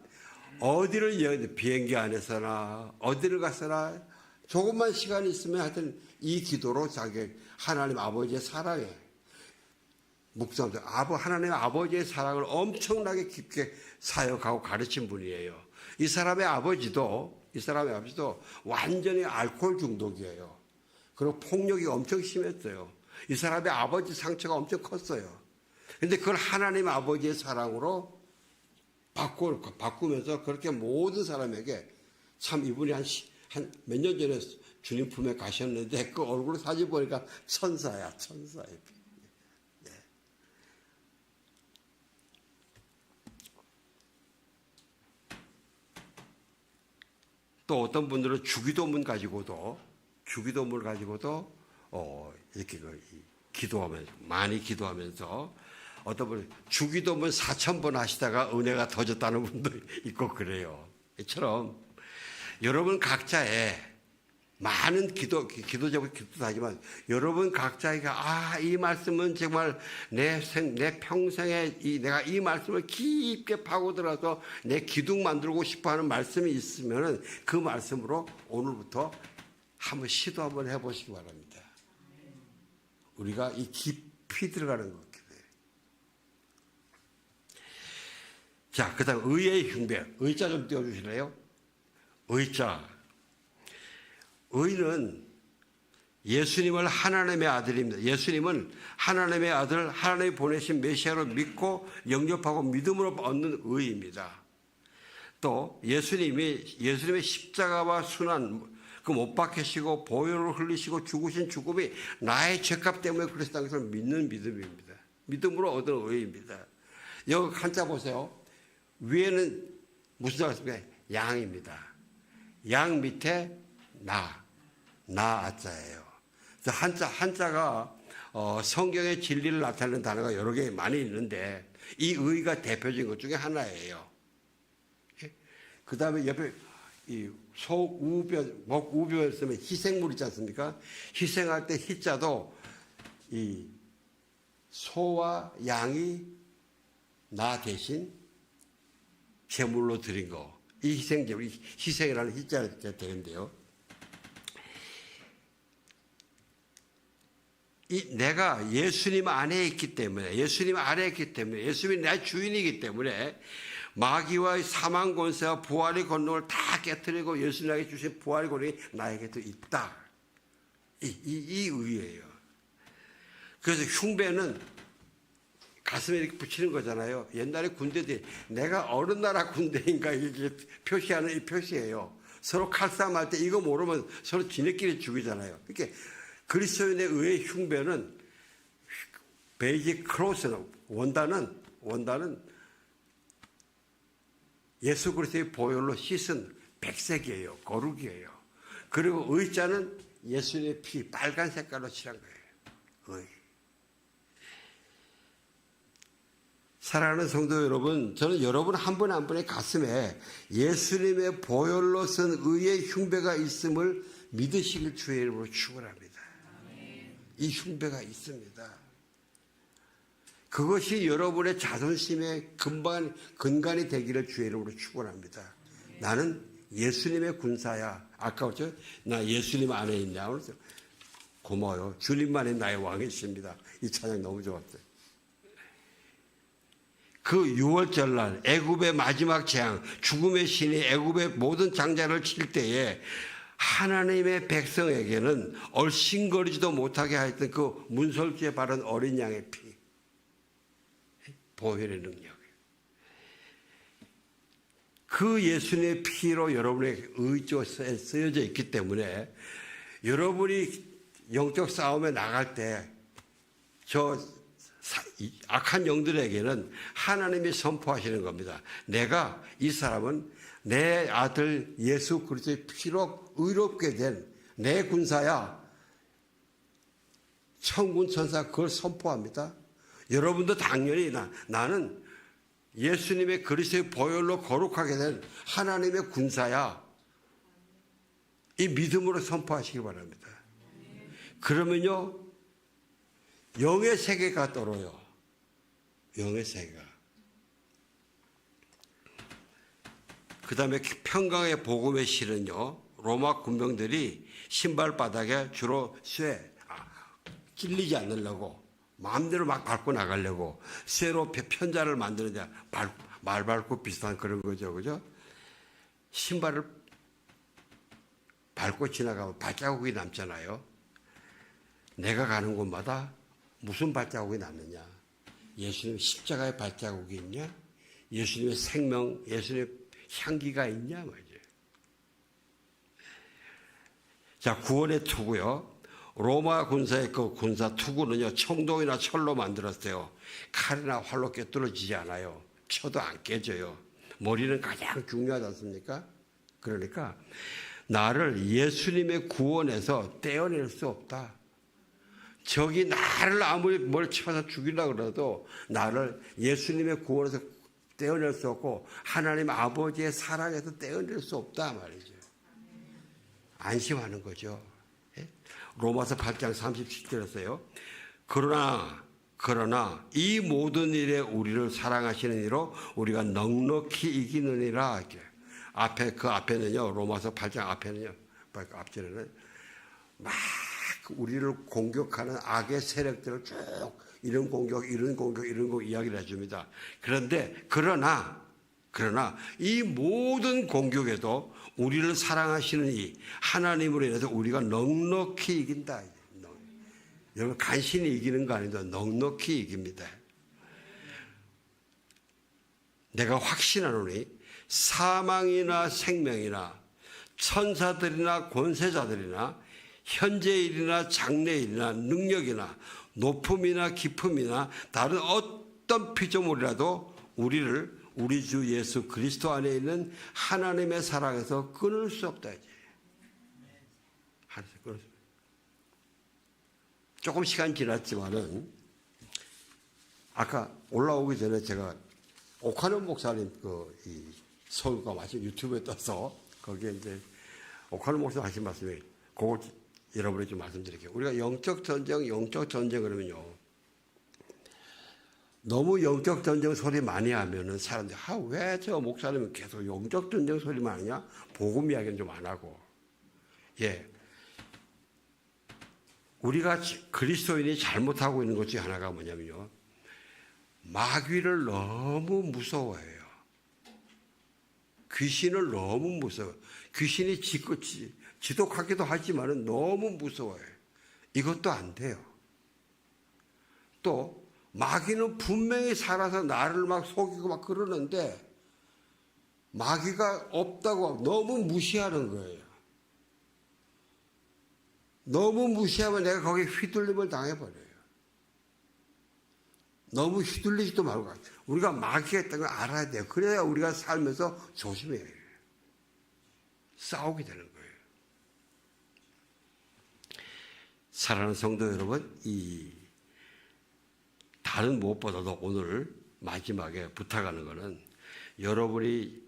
어디를 비행기 안에서나 어디를 가서나 조금만 시간이 있으면 하여튼 이 기도로 자기 하나님 아버지의 사랑에 묵상들, 하나님 아버지의 사랑을 엄청나게 깊게 사역하고 가르친 분이에요. 이 사람의 아버지도 완전히 알코올 중독이에요. 그리고 폭력이 엄청 심했어요. 이 사람의 아버지 상처가 엄청 컸어요. 근데 그걸 하나님 아버지의 사랑으로 바꾸면서 그렇게 모든 사람에게, 참 이분이 한 몇 년 전에 주님 품에 가셨는데 그 얼굴 사진 보니까 천사예요. 네. 또 어떤 분들은 주기도문 가지고도 이렇게 기도하면서, 많이 기도하면서, 어떤 분은 주기도문 4,000번 하시다가 은혜가 터졌다는 분도 있고 그래요. 이처럼 여러분 각자의 많은 기도적인 기도도 하지만, 여러분 각자가 이 말씀은 정말 내 평생에 내가 이 말씀을 깊게 파고들어서 내 기둥 만들고 싶어 하는 말씀이 있으면은 그 말씀으로 오늘부터 한번 시도 한번 해보시기 바랍니다. 우리가 이 깊이 들어가는 것 같아요. 자, 그 다음 의의 흉배. 의자 좀 띄워주실래요? 의자. 의는 예수님을 하나님의 아들입니다. 예수님은 하나님의 아들, 하나님이 보내신 메시아로 믿고 영접하고 믿음으로 얻는 의입니다. 또 예수님의 십자가와 순환, 그 못 박히시고 보혈을 흘리시고 죽으신 죽음이 나의 죄값 때문에 그리스도인 것을 믿는 믿음입니다. 믿음으로 얻은 의입니다. 여기 한자 보세요. 위에는 무슨 자가 있습니까? 양입니다. 양 밑에 나자예요. 한자가 성경의 진리를 나타내는 단어가 여러 개 많이 있는데 이 의가 대표적인 것 중에 하나예요. 그 다음에 옆에 이 소우변, 목우변을 쓰면 희생물 있지 않습니까? 희생할 때 희자도 이 소와 양이 나 대신 제물로 드린 거, 이 희생제물, 희생이라는 희자가 되는데요. 내가 예수님 안에 있기 때문에, 예수님이 내 주인이기 때문에 마귀와의 사망 권세와 부활의 권능을 다 깨뜨리고 예수님에게 주신 부활의 권능이 나에게도 있다. 이 의예요. 그래서 흉배는 가슴에 이렇게 붙이는 거잖아요. 옛날에 군대들이 내가 어느 나라 군대인가 이렇게 표시하는 이 표시예요. 서로 칼싸움할 때 이거 모르면 서로 지네끼리 죽이잖아요. 이렇게 그리스도인의 의의 흉배는 베이직 크로스는 원단은 예수 그리스도의 보혈로 씻은 백색이에요. 거룩이에요. 그리고 의자는 예수님의 피 빨간 색깔로 칠한 거예요. 의. 사랑하는 성도 여러분, 저는 여러분 한 분 한 분의 가슴에 예수님의 보혈로 쓴 의의 흉배가 있음을 믿으시길 주의 이름으로 축원합니다. 이 흉배가 있습니다. 그것이 여러분의 자존심의 근간이 되기를 주의 이름으로 축원합니다. 나는 예수님의 군사야. 아까 그랬죠? 나 예수님 안에 있냐? 고마워요. 주님만이 나의 왕이십니다. 이 찬양 너무 좋았어요. 그 6월절날 애굽의 마지막 재앙, 죽음의 신이 애굽의 모든 장자를 칠 때에 하나님의 백성에게는 얼씬거리지도 못하게 하였던 그 문설주에 바른 어린 양의 피, 보혈의 능력. 그 예수님의 피로 여러분의 의지가 쓰여져 있기 때문에 여러분이 영적 싸움에 나갈 때 저 악한 영들에게는 하나님이 선포하시는 겁니다. 내가 이 사람은 내 아들 예수 그리스도의 피로 의롭게 된 내 군사야. 천군 천사 그걸 선포합니다. 여러분도 당연히 나는 예수님의 그리스도의 보혈로 거룩하게 된 하나님의 군사야. 이 믿음으로 선포하시기 바랍니다. 그러면요 영의 세계가 떨어요. 영의 세계가. 그 다음에 평강의 복음의 실은요 로마 군병들이 신발바닥에 주로 찔리지 않으려고 마음대로 막 밟고 나가려고 쇠로 편자를 만드는데 말 밟고 비슷한 그런 거죠. 그죠? 신발을 밟고 지나가면 발자국이 남잖아요. 내가 가는 곳마다 무슨 발자국이 남느냐? 예수님 십자가의 발자국이 있냐? 예수님의 생명, 예수님의 향기가 있냐? 말이죠. 자, 구원의 투구요. 로마 군사의 그 군사 투구는요, 청동이나 철로 만들었어요. 칼이나 활로 꿰뚫어지지 않아요. 쳐도 안 깨져요. 머리는 가장 중요하지 않습니까? 그러니까 나를 예수님의 구원에서 떼어낼 수 없다. 적이 나를 아무리 뭘 쳐서 죽이려고 그래도 나를 예수님의 구원에서 떼어낼 수 없고 하나님 아버지의 사랑에서 떼어낼 수 없다 말이죠. 안심하는 거죠. 로마서 8장 37절에서요. 그러나 이 모든 일에 우리를 사랑하시는 이로 우리가 넉넉히 이기느니라. 그 앞에는요. 로마서 8장 앞에는요. 앞절에는 막 우리를 공격하는 악의 세력들을 쭉 이런 공격, 이런 공격, 이런 거 이야기를 해줍니다. 그러나 이 모든 공격에도 우리를 사랑하시는 이 하나님으로 인해서 우리가 넉넉히 이긴다. 여러분 간신히 이기는 거 아닌데 넉넉히 이깁니다. 내가 확신하노니 사망이나 생명이나 천사들이나 권세자들이나 현재일이나 장래일이나 능력이나 높음이나 깊음이나 다른 어떤 피조물이라도 우리를 우리 주 예수 그리스도 안에 있는 하나님의 사랑에서 끊을 수 없다. 조금 시간 지났지만은 아까 올라오기 전에 제가 오카는 목사님 이 설교가 마침 유튜브에 떠서 거기에 이제 오카는 목사님 하신 말씀이 그거 여러분에게 좀 말씀드릴게요. 우리가 영적 전쟁 그러면요. 너무 영적 전쟁 소리 많이 하면은 사람들이 왜 저 목사님은 계속 영적 전쟁 소리만 하냐? 복음 이야기는 좀 안 하고. 예. 우리가 그리스도인이 잘못하고 있는 것 중에 하나가 뭐냐면요. 마귀를 너무 무서워해요. 귀신을 너무 무서워해요. 귀신이 지독하기도 하지만은 너무 무서워해요. 이것도 안 돼요. 또 마귀는 분명히 살아서 나를 막 속이고 막 그러는데 마귀가 없다고 너무 무시하는 거예요. 너무 무시하면 내가 거기에 휘둘림을 당해버려요. 너무 휘둘리지도 말고 우리가 마귀가 있다는 걸 알아야 돼요. 그래야 우리가 살면서 조심해야 해요. 싸우게 되는 거예요. 사랑하는 성도 여러분, 다른 무엇보다도 오늘 마지막에 부탁하는 것은 여러분이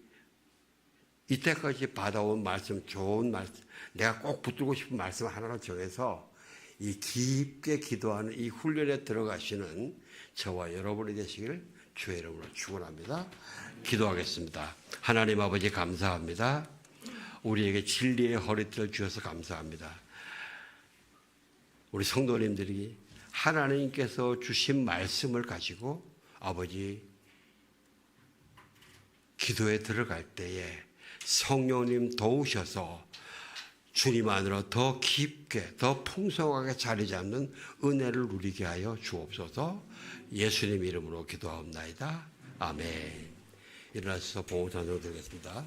이때까지 받아온 말씀, 좋은 말씀, 내가 꼭 붙들고 싶은 말씀 하나를 정해서 이 깊게 기도하는 이 훈련에 들어가시는 저와 여러분이 되시길 주의 이름으로 축원합니다. 기도하겠습니다. 하나님 아버지 감사합니다. 우리에게 진리의 허리띠를 주셔서 감사합니다. 우리 성도님들이 하나님께서 주신 말씀을 가지고 아버지 기도에 들어갈 때에 성령님 도우셔서 주님 안으로 더 깊게 더 풍성하게 자리 잡는 은혜를 누리게 하여 주옵소서. 예수님 이름으로 기도하옵나이다. 아멘. 일어나셔서 봉헌 드리겠습니다.